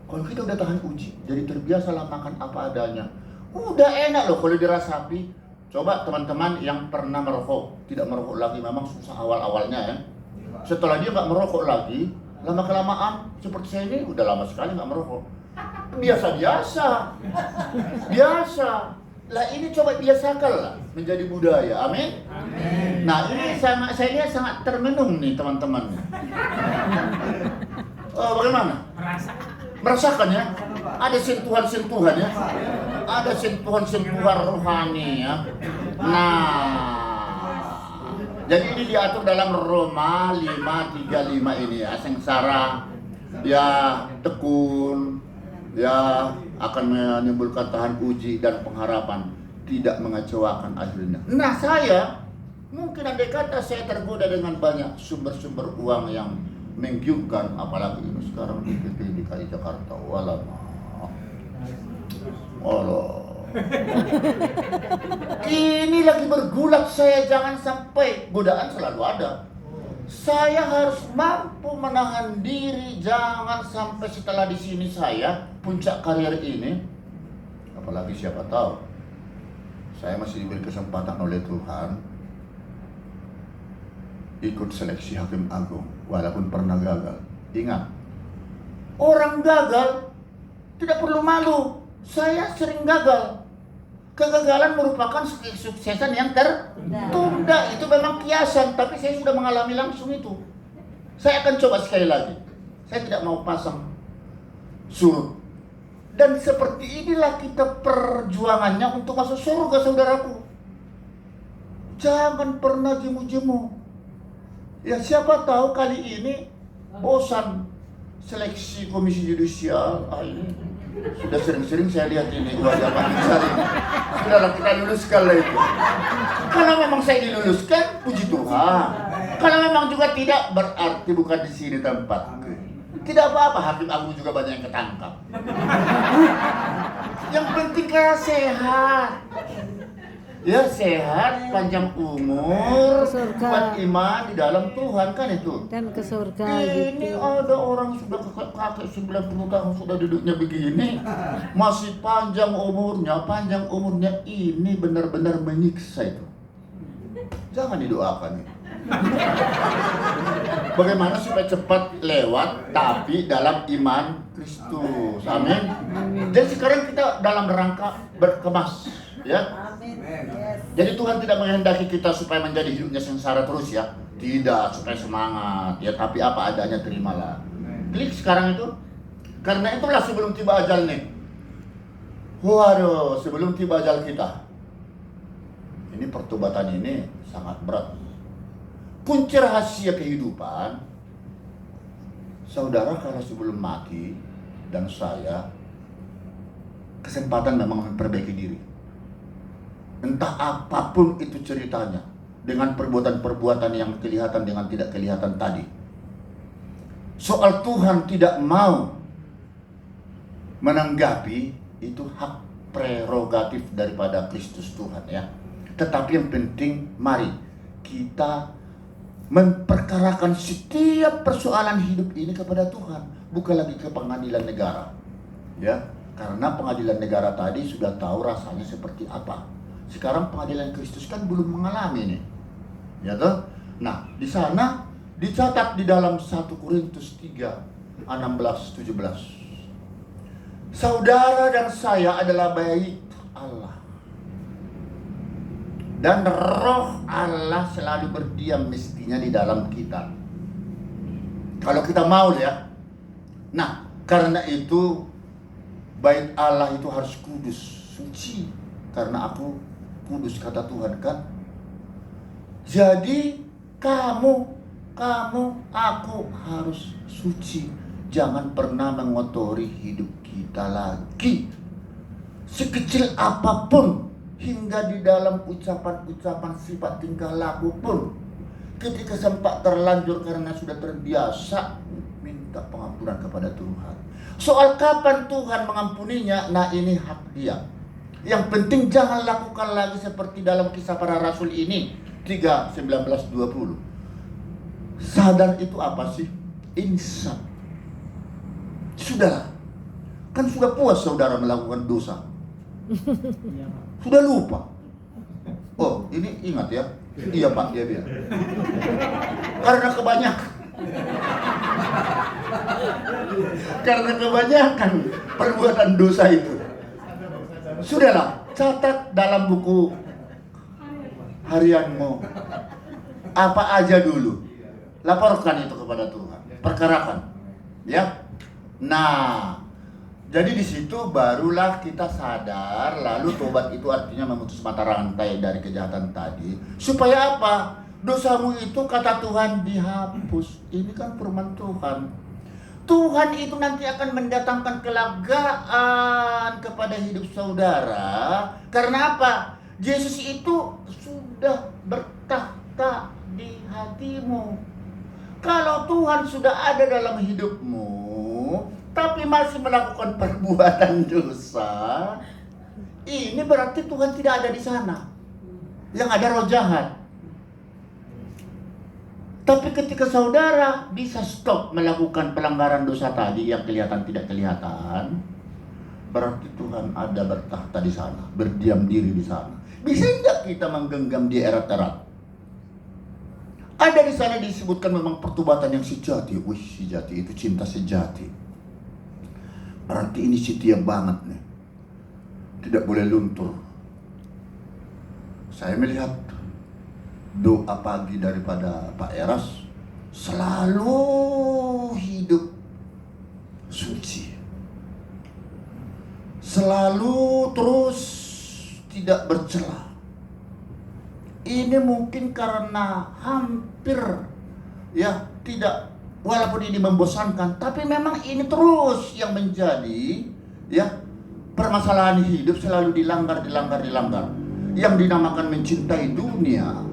Kalau kita udah tahan uji, jadi terbiasa lah makan apa adanya. Udah enak loh kalau dirasapi. Coba teman-teman yang pernah merokok, tidak merokok lagi, memang susah awal-awalnya ya. Setelah dia nggak merokok lagi, lama-kelamaan seperti saya ini udah lama sekali nggak merokok. Biasa. Lah ini coba biasakan lah menjadi budaya. Amin. Nah ini saya lihat sangat termenung nih teman-teman. Bagaimana? Merasakan ya? Ada sentuhan-sentuhan ya? Ada sentuhan-sentuhan rohani ya? Nah, jadi ini diatur dalam Roma 5:35 ini ya. Sengsara, ya tekun, ya akan menimbulkan tahan uji dan pengharapan, tidak mengecewakan akhirnya. Nah saya, mungkin andai kata saya tergoda dengan banyak sumber-sumber uang yang menggiurkan, apalagi ini sekarang di DKI Jakarta, walah. Ini lagi bergulat saya, jangan sampai, godaan selalu ada. Saya harus mampu menahan diri, jangan sampai setelah di sini saya puncak karir ini, apalagi siapa tahu saya masih diberi kesempatan oleh Tuhan ikut seleksi hakim agung walaupun pernah gagal. Ingat, orang gagal tidak perlu malu. Saya sering gagal. Kegagalan merupakan kesuksesan yang tertunda. Itu memang kiasan, tapi saya sudah mengalami langsung itu. Saya akan coba sekali lagi. Saya tidak mau pasang surut. Dan seperti inilah kita perjuangannya untuk masuk surga, saudaraku. Jangan pernah jemu-jemu. Ya siapa tahu kali ini bosan seleksi komisi yudisial. Ini sudah sering-sering saya lihat ini wajah Pak Nisar ini. Sudahlah kita luluskan lah itu. Kalau memang saya diluluskan, puji Tuhan. Kalau memang juga tidak, berarti bukan di sini tempatku. Tidak apa-apa, hakim agung juga banyak yang ketangkap. Yang penting kaya sehat. Ya sehat, panjang umur, kuat iman di dalam Tuhan, kan itu. Dan ke surga Ini gitu. ada orang sudah kakek 90 tahun sudah duduknya begini, masih panjang umurnya, ini benar-benar menyiksa itu. Jangan didoakan itu. Bagaimana supaya cepat lewat tapi dalam iman Kristus. Amin. Jadi sekarang kita dalam rangka berkemas, ya. Jadi Tuhan tidak menghendaki kita supaya menjadi hidupnya sengsara terus ya. Tidak, supaya semangat ya, tapi apa adanya terimalah. Klik sekarang itu. Karena itulah sebelum tiba ajal nih. Waduh, sebelum tiba ajal kita. Ini pertobatan ini sangat berat. Kunci rahasia kehidupan, saudara, kalau sebelum mati dan saya, kesempatan memang memperbaiki diri. Entah apapun itu ceritanya, dengan perbuatan-perbuatan yang kelihatan dengan tidak kelihatan tadi. Soal Tuhan tidak mau menanggapi, itu hak prerogatif daripada Kristus Tuhan ya. Tetapi yang penting, mari kita memperkarakan setiap persoalan hidup ini kepada Tuhan, bukan lagi ke pengadilan negara. Ya, karena pengadilan negara tadi sudah tahu rasanya seperti apa. Sekarang pengadilan Kristus kan belum mengalami nih. Ya toh? Nah, di sana dicatat di dalam 1 Korintus 3, 16, 17. Saudara dan saya adalah baik Allah. Dan roh Allah selalu berdiam mestinya di dalam kita. Kalau kita mau ya. Nah, karena itu bait Allah itu harus kudus, suci. Karena aku kudus, kata Tuhan kan. Jadi kamu, aku harus suci. Jangan pernah mengotori hidup kita lagi. Sekecil apapun, hingga di dalam ucapan-ucapan, sifat tingkah laku pun, ketika sempat terlanjur karena sudah terbiasa, minta pengampunan kepada Tuhan. Soal kapan Tuhan mengampuninya, nah ini hak dia. Yang penting jangan lakukan lagi seperti dalam Kisah Para Rasul ini 3:19-20. Sadar itu apa sih? Insaf. Sudah, kan sudah puas saudara melakukan dosa. Sudah lupa. Oh, ini ingat ya. Iya Pak, dia bilang. Karena kebanyakan. Karena kebanyakan perbuatan dosa itu. Sudahlah, catat dalam buku harianmu. Apa aja dulu. Laporkan itu kepada Tuhan. Perkarakan. Ya. Nah, jadi di situ barulah kita sadar, lalu tobat itu artinya memutus mata rantai dari kejahatan tadi. Supaya apa? Dosamu itu kata Tuhan dihapus. Ini kan firman Tuhan. Tuhan itu nanti akan mendatangkan kelegaan kepada hidup saudara. Karena apa? Yesus itu sudah bertahta di hatimu. Kalau Tuhan sudah ada dalam hidupmu, tapi masih melakukan perbuatan dosa, ini berarti Tuhan tidak ada di sana. Yang ada roh jahat. Tapi ketika saudara bisa stop melakukan pelanggaran dosa tadi yang kelihatan tidak kelihatan, berarti Tuhan ada bertahta di sana, berdiam diri di sana. Bisa tidak kita menggenggam di erat-erat? Ada di sana disebutkan memang pertobatan yang sejati. Wih, sejati itu cinta sejati. Berarti ini setia banget nih. Tidak boleh luntur. Saya melihat doa pagi daripada Pak Eras selalu hidup suci. Selalu terus tidak bercela. Ini mungkin karena hampir ya tidak, walaupun ini membosankan, tapi memang ini terus yang menjadi ya permasalahan hidup, selalu dilanggar. Yang dinamakan mencintai dunia,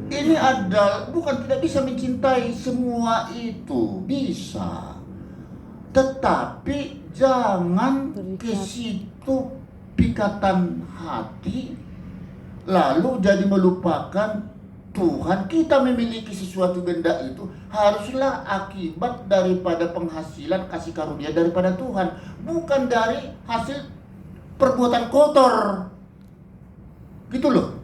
ini adalah bukan tidak bisa mencintai semua itu, bisa. Tetapi jangan ke situ pikatan hati lalu jadi melupakan Tuhan. Kita memiliki sesuatu benda itu haruslah akibat daripada penghasilan kasih karunia daripada Tuhan, bukan dari hasil perbuatan kotor. Gitu loh.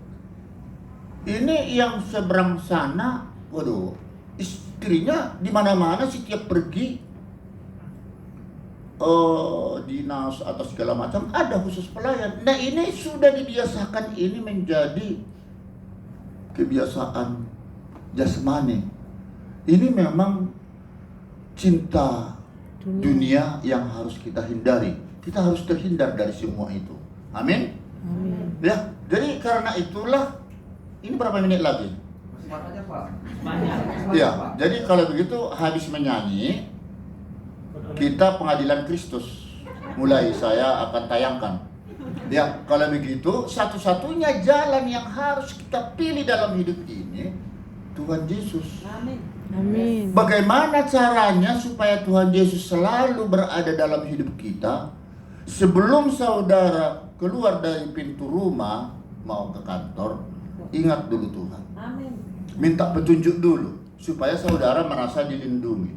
Ini yang seberang sana, waduh, istrinya di mana-mana setiap pergi dinas atau segala macam ada khusus pelayan. Nah, ini sudah dibiasakan, ini menjadi kebiasaan jasmani. Ini memang cinta dunia yang harus kita hindari. Kita harus terhindar dari semua itu. Amin. Amin. Ya, jadi karena itulah ini berapa menit lagi? Masih banyak, Pak. Banyak. Ya, jadi kalau begitu habis menyanyi kita pengadilan Kristus. Mulai saya akan tayangkan. Ya, kalau begitu satu-satunya jalan yang harus kita pilih dalam hidup ini Tuhan Yesus. Amin. Amin. Bagaimana caranya supaya Tuhan Yesus selalu berada dalam hidup kita? Sebelum saudara keluar dari pintu rumah mau ke kantor, ingat dulu Tuhan. Amin. Minta petunjuk dulu supaya saudara merasa dilindungi.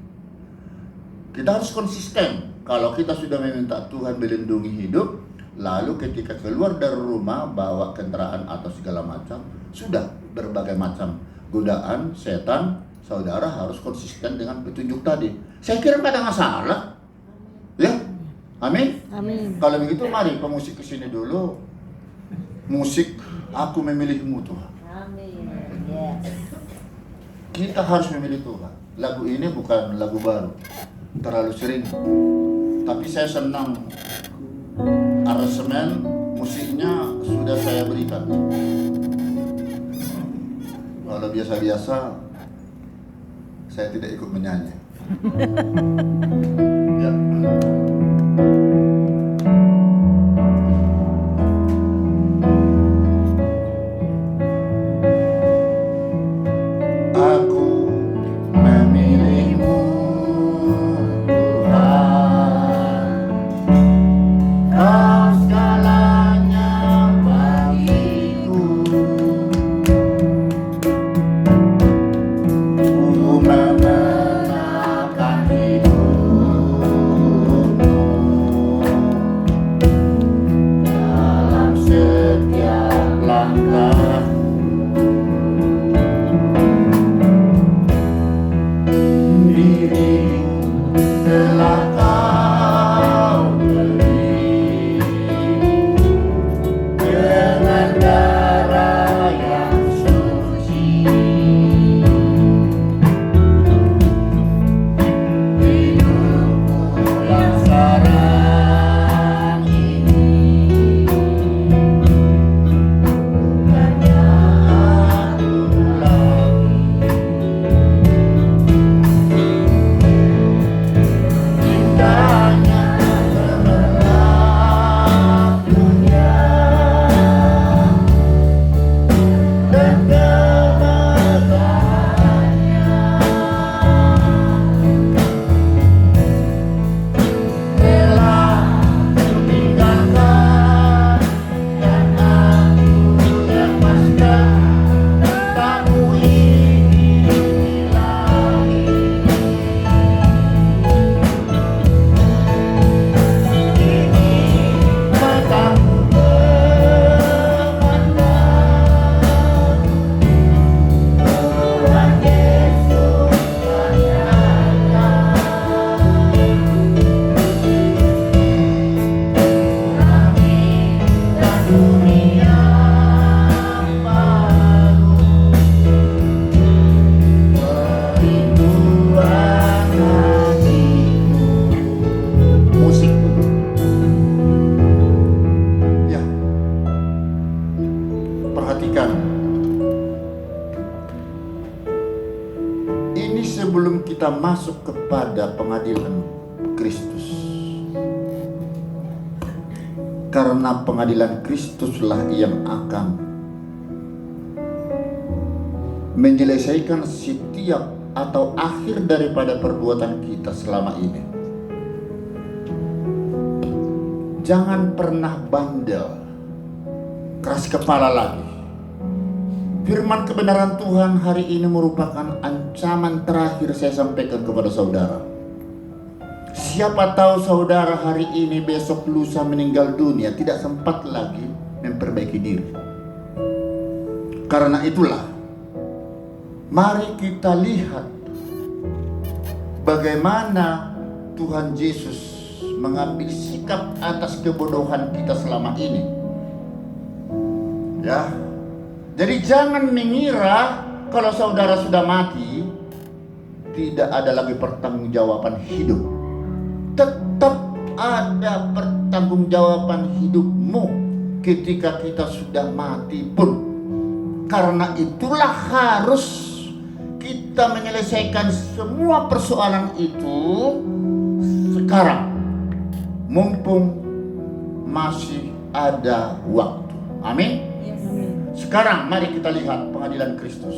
Kita harus konsisten. Kalau kita sudah meminta Tuhan melindungi hidup, lalu ketika keluar dari rumah bawa kendaraan atau segala macam, sudah berbagai macam godaan setan, saudara harus konsisten dengan petunjuk tadi. Saya kira nggak ada masalah. Ya, amin. Amin. Kalau begitu mari pemusik kesini dulu. Musik Aku Memilihmu Tuhan. Amin. Yes. Kita harus memilih Tuhan. Lagu ini bukan lagu baru, terlalu sering. Tapi saya senang aransemen musiknya sudah saya berikan. Kalau biasa-biasa saya tidak ikut menyanyi. Ya. Aku memilihmu Tuhan, Kau segalanya pengadilan Kristus. Karena pengadilan Kristuslah yang akan menyelesaikan setiap atau akhir daripada perbuatan kita selama ini. Jangan pernah bandel, keras kepala lagi. Firman kebenaran Tuhan hari ini merupakan ancaman terakhir saya sampaikan kepada saudara. Siapa tahu saudara hari ini, besok, lusa meninggal dunia, tidak sempat lagi memperbaiki diri. Karena itulah, mari kita lihat bagaimana Tuhan Yesus mengambil sikap atas kebodohan kita selama ini. Ya. Jadi jangan mengira kalau saudara sudah mati tidak ada lagi pertanggungjawaban hidup. Tetap ada pertanggungjawaban hidupmu ketika kita sudah mati pun. Karena itulah harus kita menyelesaikan semua persoalan itu sekarang, mumpung masih ada waktu. Amin. Sekarang mari kita lihat pengadilan Kristus.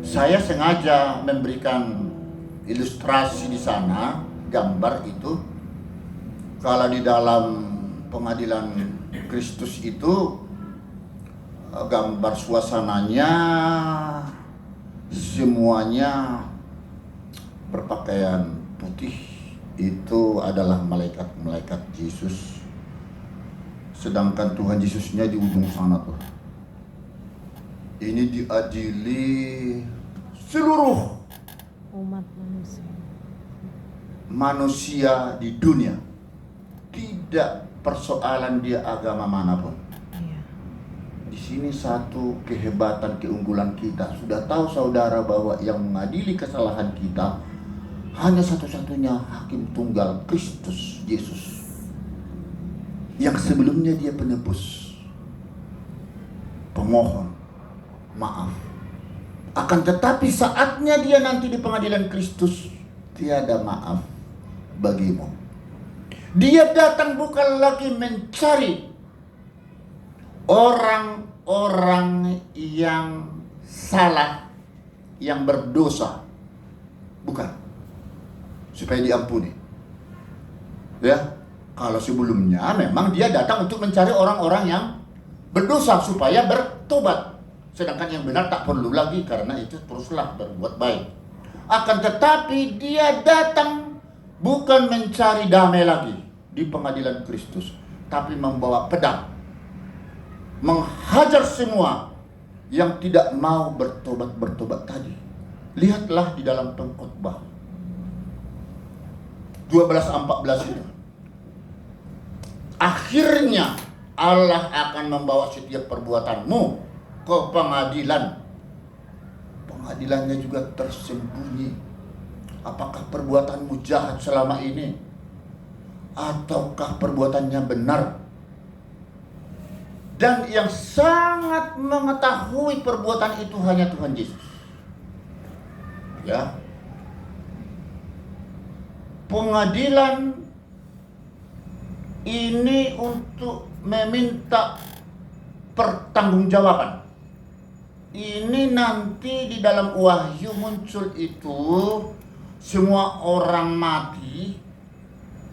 Saya sengaja memberikan ilustrasi di sana, gambar itu. Kalau di dalam pengadilan Kristus itu gambar suasananya semuanya berpakaian putih. Itu adalah malaikat-malaikat Yesus. Sedangkan Tuhan Yesusnya di ujung sana tuh. Ini diadili seluruh Umat manusia di dunia. Tidak persoalan dia agama manapun. Iya. Di sini satu kehebatan, keunggulan kita. Sudah tahu saudara bahwa yang mengadili kesalahan kita hanya satu-satunya hakim tunggal, Kristus Yesus. Yang sebelumnya dia penebus, pemohon maaf. Akan tetapi saatnya dia nanti di pengadilan Kristus, tiada maaf bagimu. Dia datang bukan lagi mencari orang-orang yang salah, yang berdosa. Bukan. Supaya diampuni. Ya, kalau sebelumnya memang dia datang untuk mencari orang-orang yang berdosa supaya bertobat. Sedangkan yang benar tak perlu lagi, karena itu teruslah berbuat baik. Akan tetapi dia datang bukan mencari damai lagi di pengadilan Kristus, tapi membawa pedang, menghajar semua yang tidak mau bertobat tadi. Lihatlah di dalam pengkhotbah 12:14 itu. Akhirnya Allah akan membawa setiap perbuatanmu ke pengadilan. Pengadilannya juga tersembunyi. Apakah perbuatanmu jahat selama ini? Ataukah perbuatannya benar? Dan yang sangat mengetahui perbuatan itu hanya Tuhan Yesus. Ya. Pengadilan ini untuk meminta pertanggungjawaban. Ini nanti di dalam Wahyu muncul itu semua orang mati.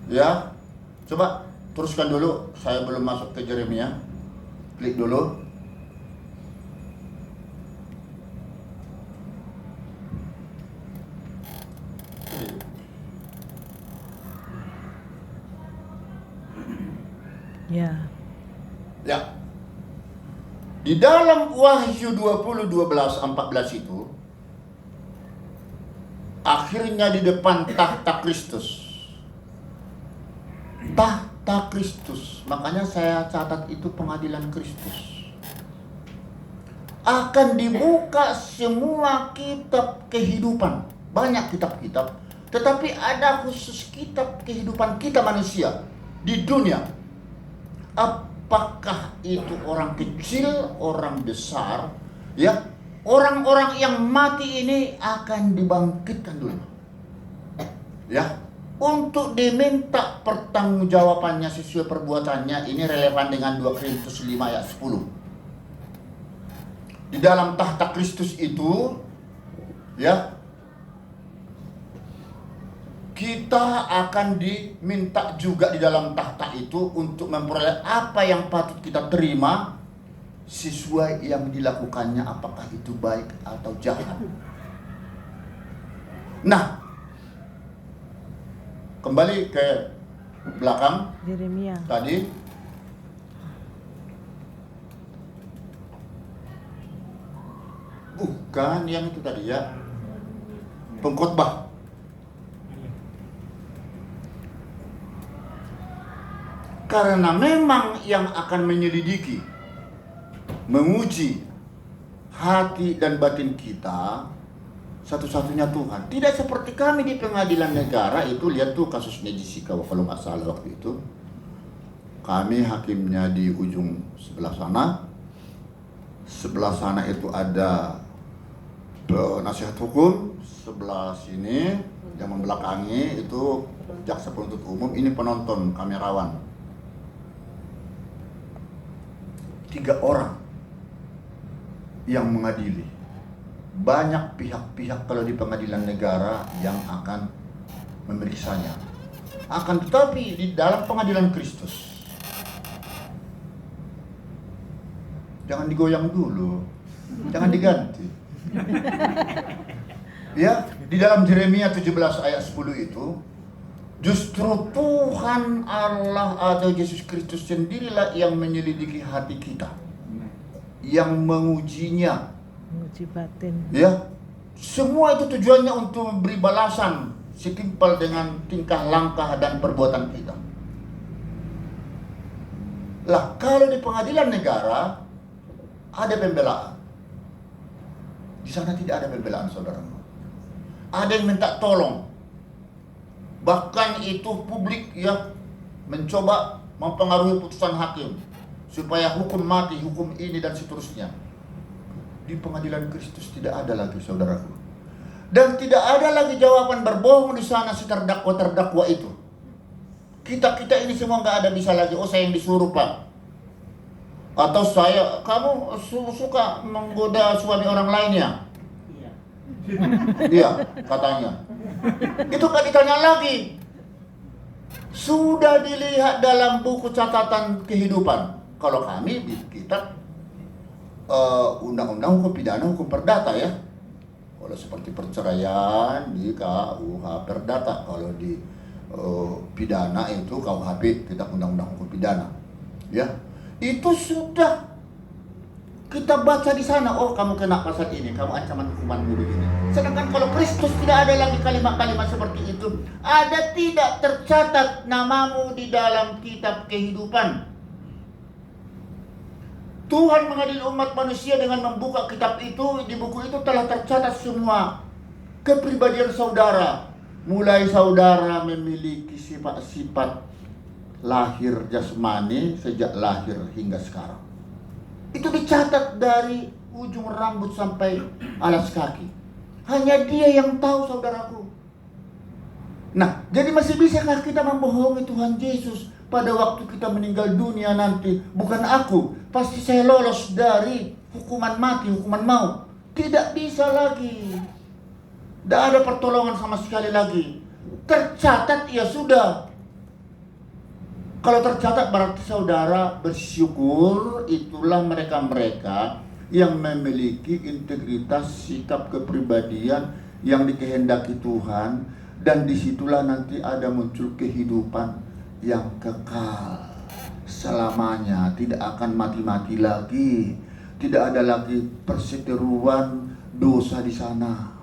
Ya, coba teruskan dulu. Saya belum masuk ke Yeremia. Klik dulu. Ya. Ya. Di dalam Wahyu 20:12-14 itu, akhirnya di depan tahta Kristus. Tahta Kristus. Makanya saya catat itu pengadilan Kristus. Akan dibuka semua kitab kehidupan. Banyak kitab-kitab. Tetapi ada khusus kitab kehidupan kita manusia di dunia. Apakah itu orang kecil, orang besar, ya, orang-orang yang mati ini akan dibangkitkan dulu. Ya, untuk diminta pertanggungjawabannya sesuai perbuatannya. Ini relevan dengan 2 Korintus 5 ayat 10. Di dalam tahta Kristus itu, ya, kita akan diminta juga di dalam tahta itu untuk memperoleh apa yang patut kita terima sesuai yang dilakukannya, apakah itu baik atau jahat. Nah, kembali ke belakang Yeremia. tadi. Bukan yang itu tadi ya, pengkhotbah. Karena memang yang akan menyelidiki, menguji hati dan batin kita satu-satunya Tuhan. Tidak seperti kami di pengadilan negara itu. Lihat tuh kasusnya Jessica kalau nggak salah waktu itu. Kami hakimnya di ujung sebelah sana. Sebelah sana itu ada penasihat hukum, sebelah sini yang membelakangi itu jaksa penuntut umum, ini penonton kamerawan. 3 orang yang mengadili. Banyak pihak-pihak kalau di pengadilan negara yang akan memeriksanya. Akan tetapi di dalam pengadilan Kristus, jangan digoyang dulu, jangan diganti. Ya, di dalam Yeremia 17 ayat 10 itu, justru Tuhan Allah atau Yesus Kristus sendirilah yang menyelidiki hati kita, yang mengujinya. Menguji batin. Ya, semua itu tujuannya untuk memberi balasan setimpal dengan tingkah langkah dan perbuatan kita. Lah, kalau di pengadilan negara ada pembelaan, di sana tidak ada pembelaan, saudara. Ada yang minta tolong. Bahkan itu publik ya mencoba mempengaruhi putusan hakim supaya hukum mati, hukum ini dan seterusnya. Di pengadilan Kristus tidak ada lagi, saudaraku. Dan tidak ada lagi jawaban berbohong di sana si terdakwa itu. Kita ini semua nggak ada bisa lagi. Oh, saya yang disuruh, Pak. Atau kamu suka menggoda suami orang lain ya? Iya, katanya. Itu kan ditanya lagi. Sudah dilihat dalam buku catatan kehidupan. Kalau kami di kitab undang-undang hukum pidana, hukum perdata ya. Kalau seperti perceraian di KUH perdata, kalau di pidana itu KUHP, kitab undang-undang hukum pidana. Ya. Itu sudah kita baca di sana, oh kamu kena pasal ini, kamu ancaman hukumanmu begini. Sedangkan kalau Kristus tidak ada lagi kalimat-kalimat seperti itu. Ada tidak tercatat namamu di dalam kitab kehidupan. Tuhan mengadili umat manusia dengan membuka kitab itu. Di buku itu telah tercatat semua kepribadian saudara. Mulai saudara memiliki sifat-sifat lahir jasmani sejak lahir hingga sekarang. Itu dicatat dari ujung rambut sampai alas kaki. Hanya Dia yang tahu, saudaraku. Nah, jadi masih bisakah kita membohongi Tuhan Yesus pada waktu kita meninggal dunia nanti? Bukan aku, pasti saya lolos dari hukuman mati, hukuman maut. Tidak bisa lagi. Tidak ada pertolongan sama sekali lagi. Tercatat ya sudah. Kalau tercatat berarti saudara bersyukur. Itulah mereka-mereka yang memiliki integritas sikap kepribadian yang dikehendaki Tuhan. Dan disitulah nanti ada muncul kehidupan yang kekal selamanya. Tidak akan mati-mati lagi. Tidak ada lagi perseteruan dosa di sana.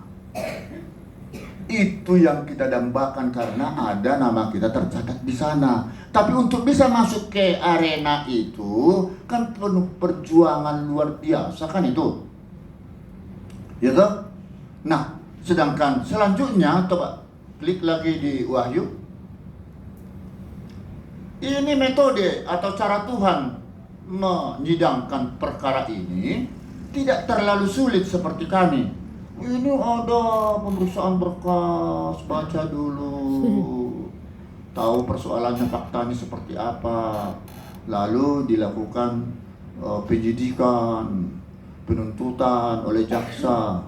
Itu yang kita dambakan karena ada nama kita tercatat di sana. Tapi untuk bisa masuk ke arena itu kan penuh perjuangan luar biasa kan itu. Ya toh? Nah, sedangkan selanjutnya coba klik lagi di Wahyu. Ini metode atau cara Tuhan menyidangkan perkara ini. tidak terlalu sulit seperti kami. Ini ada pemeriksaan berkas, baca dulu, tahu persoalannya, faktanya seperti apa, lalu dilakukan penyidikan, penuntutan oleh jaksa,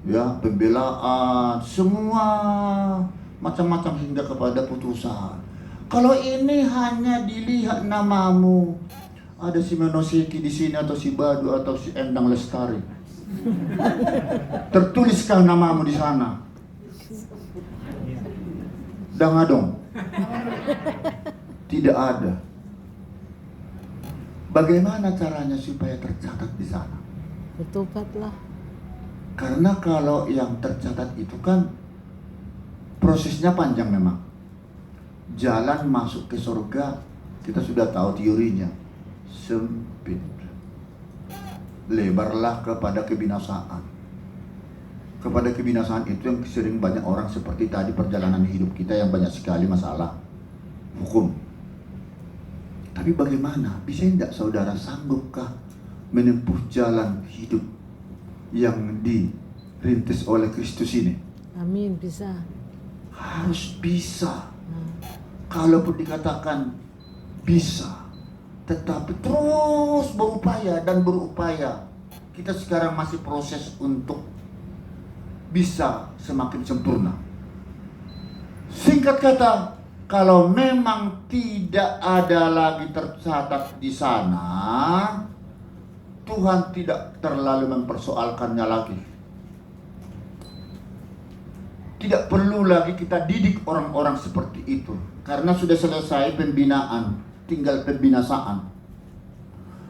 ya, pembelaan, semua macam-macam hingga kepada putusan. Kalau ini hanya dilihat namamu, ada si Menosiki di sini atau si Badu atau si Endang Lestari, tertuliskah namamu di sana? Dangadong, tidak ada. Bagaimana caranya supaya tercatat di sana? Bertobatlah. Karena kalau yang tercatat itu kan prosesnya panjang memang. Jalan masuk ke surga kita sudah tahu teorinya, sempit. Lebarlah kepada kebinasaan. Kepada kebinasaan itu yang sering banyak orang seperti tadi perjalanan hidup kita yang banyak sekali masalah hukum. Tapi bagaimana? Bisa tidak saudara, sanggupkah menempuh jalan hidup yang dirintis oleh Kristus ini? Amin, bisa. Harus bisa. Kalaupun dikatakan bisa, tetapi terus berupaya dan berupaya. Kita sekarang masih proses untuk bisa semakin sempurna. Singkat kata, kalau memang tidak ada lagi tercatat di sana, Tuhan tidak terlalu mempersoalkannya lagi. Tidak perlu lagi kita didik orang-orang seperti itu, karena sudah selesai pembinaan, tinggal pembinasaan.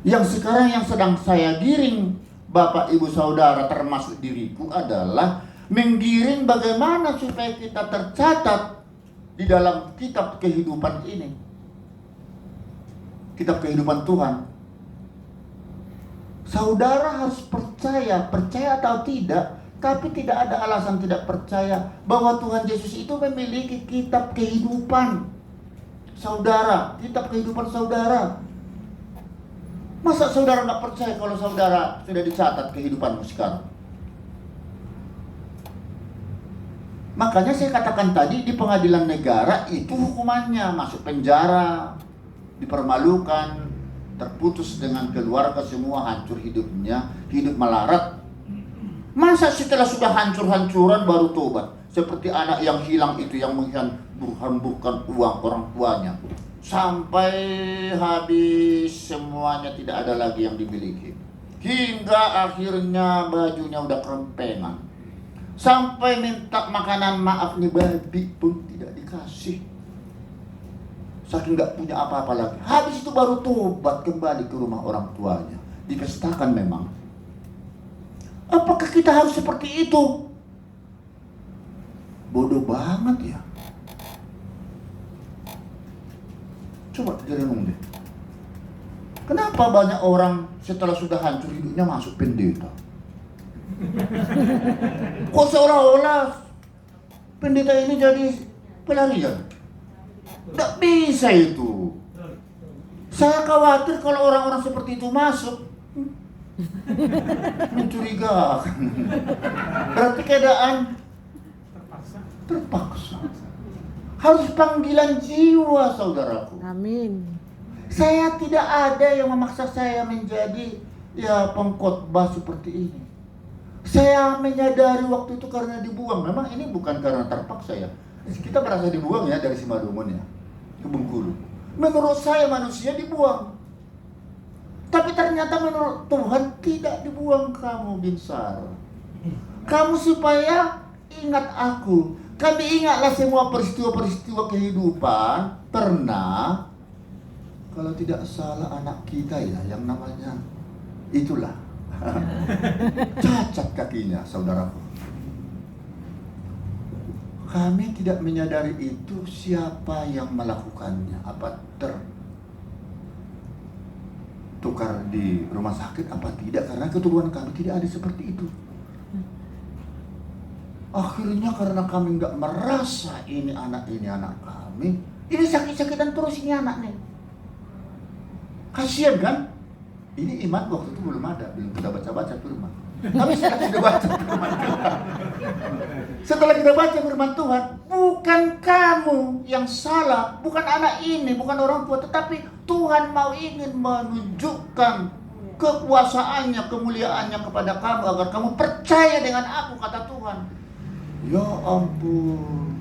Yang sekarang yang sedang saya giring, Bapak Ibu Saudara termasuk diriku, adalah menggiring bagaimana supaya kita tercatat di dalam kitab kehidupan ini, kitab kehidupan Tuhan. Saudara harus percaya atau tidak, tapi tidak ada alasan tidak percaya bahwa Tuhan Yesus itu memiliki kitab kehidupan saudara, kitab kehidupan saudara. Masa saudara nggak percaya kalau saudara sudah dicatat kehidupanmu sekarang? Makanya saya katakan tadi, di pengadilan negara itu hukumannya masuk penjara, dipermalukan, terputus dengan keluarga semua, hancur hidupnya, hidup melarat. Masa setelah sudah hancur-hancuran baru tobat? Seperti anak yang hilang itu, yang menghamburkan uang orang tuanya sampai habis semuanya, tidak ada lagi yang dimiliki, hingga akhirnya bajunya udah kerempengan, sampai minta makanan maaf nih babi pun tidak dikasih, saking nggak punya apa-apa lagi. Habis itu baru tobat kembali ke rumah orang tuanya, dipestakan memang. Apakah kita harus seperti itu? Bodoh banget ya. Coba direnung deh. Kenapa banyak orang setelah sudah hancur hidupnya masuk pendeta? Kok seolah-olah pendeta ini jadi pelarian? Nggak bisa itu. Saya khawatir kalau orang-orang seperti itu masuk, mencurigakan. Berarti keadaan terpaksa. Harus panggilan jiwa, saudaraku. Amin. Saya tidak ada yang memaksa saya menjadi pengkhotbah seperti ini. Saya menyadari waktu itu karena dibuang. Memang ini bukan karena terpaksa ya. Kita merasa dibuang ya dari Simalungun ya ke Bengkulu. Menurut saya manusia dibuang. Tapi ternyata menurut Tuhan tidak dibuang kamu, Binsar. Kamu supaya ingat aku. Kami ingatlah semua peristiwa-peristiwa kehidupan. Pernah, kalau tidak salah anak kita ya, yang namanya itulah cacat kakinya, saudaraku. Kami tidak menyadari itu siapa yang melakukannya. Apa tukar di rumah sakit apa tidak, karena keturunan kami tidak ada seperti itu. Akhirnya karena kami nggak merasa ini anak kami, ini sakit-sakitan terus ini anak nih. Kasian kan? Ini iman waktu itu belum ada, belum kita baca-baca firman. Tapi setelah kita baca firman Tuhan, setelah kita baca firman Tuhan, bukan kamu yang salah, bukan anak ini, bukan orang tua, tetapi Tuhan mau ingin menunjukkan kekuasaannya, kemuliaannya kepada kamu agar kamu percaya dengan aku, kata Tuhan. Ya ampun,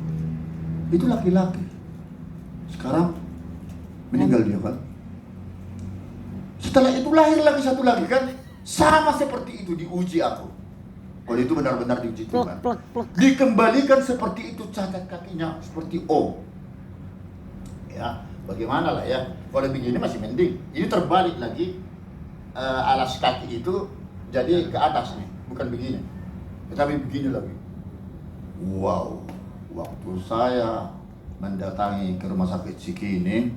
itu laki-laki. Sekarang meninggal dia kan. Setelah itu lahir lagi satu lagi kan, sama seperti itu diuji aku. Kalau itu benar-benar diuji Tuhan. Plek, plek. Dikembalikan seperti itu, cacat kakinya seperti O. Ya, bagaimana lah ya? Kalau begini masih mending. Ini terbalik lagi, alas kaki itu jadi ke atas nih, bukan begini. Tetapi begini lagi. Wow, waktu saya mendatangi ke rumah sakit Cikini,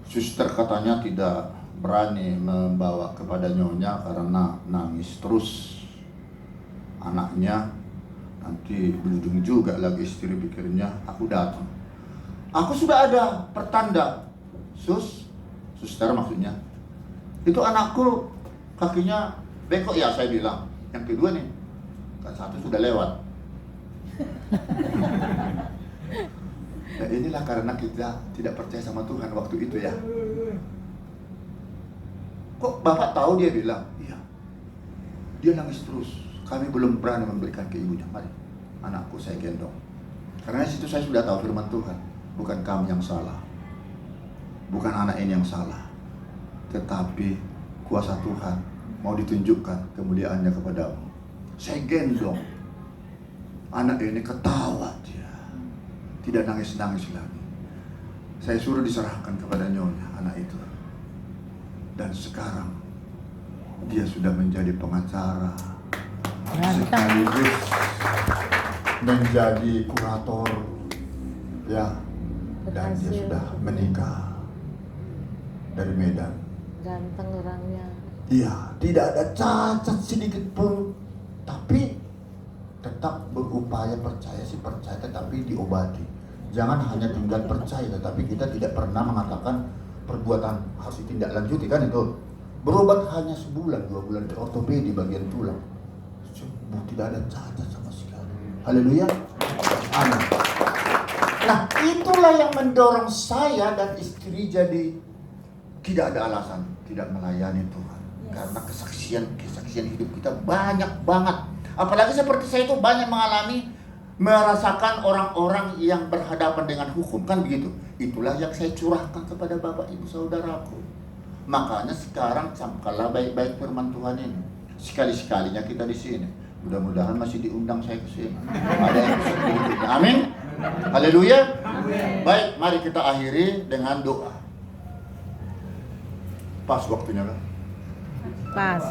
suster katanya tidak berani membawa kepada nyonya karena nangis terus anaknya. Nanti berujung juga lagi istri pikirnya. Aku datang. Aku sudah ada pertanda. Suster maksudnya. Itu anakku kakinya bengkok ya, saya bilang. Yang kedua nih, kan satu sudah lewat. Nah inilah karena kita tidak percaya sama Tuhan waktu itu ya. Kok Bapak tahu? Dia bilang, iya. Dia nangis terus. Kami belum berani memberikan ke ibunya. Mari, anakku saya gendong. Karena situ saya sudah tahu firman Tuhan. Bukan kamu yang salah. Bukan anak ini yang salah. Tetapi kuasa Tuhan mau ditunjukkan kemuliaannya kepadamu. Saya gendong. Anak ini ketawa dia. Tidak nangis-nangis lagi. Saya suruh diserahkan kepada nyonya anak itu. Dan sekarang dia sudah menjadi pengacara, sekaligus menjadi kurator, ya. Dan dia sudah menikah dari Medan. Ganteng orangnya. Iya, tidak ada cacat sedikit pun, tapi tetap berupaya percaya sih percaya, tetapi diobati. Jangan hanya tinggal percaya, tetapi kita tidak pernah mengatakan perbuatan harus ditindaklanjuti kan itu. Berobat hanya sebulan, 2 bulan di ortopedi bagian tulang. Sembuh, tidak ada cacat sama sekali. Haleluya. Amin. Nah, itulah yang mendorong saya dan istri jadi tidak ada alasan tidak melayani Tuhan. Karena kesaksian hidup kita banyak banget. Apalagi seperti saya itu banyak merasakan orang-orang yang berhadapan dengan hukum, kan begitu. Itulah yang saya curahkan kepada Bapak Ibu Saudaraku. Makanya sekarang camkanlah baik-baik firman Tuhan ini. Sekali-sekalinya kita di sini. Mudah-mudahan masih diundang saya ke sini. Ada yang berikutnya. Amin. Haleluya. Baik, mari kita akhiri dengan doa. Pas waktunya kan? Pas.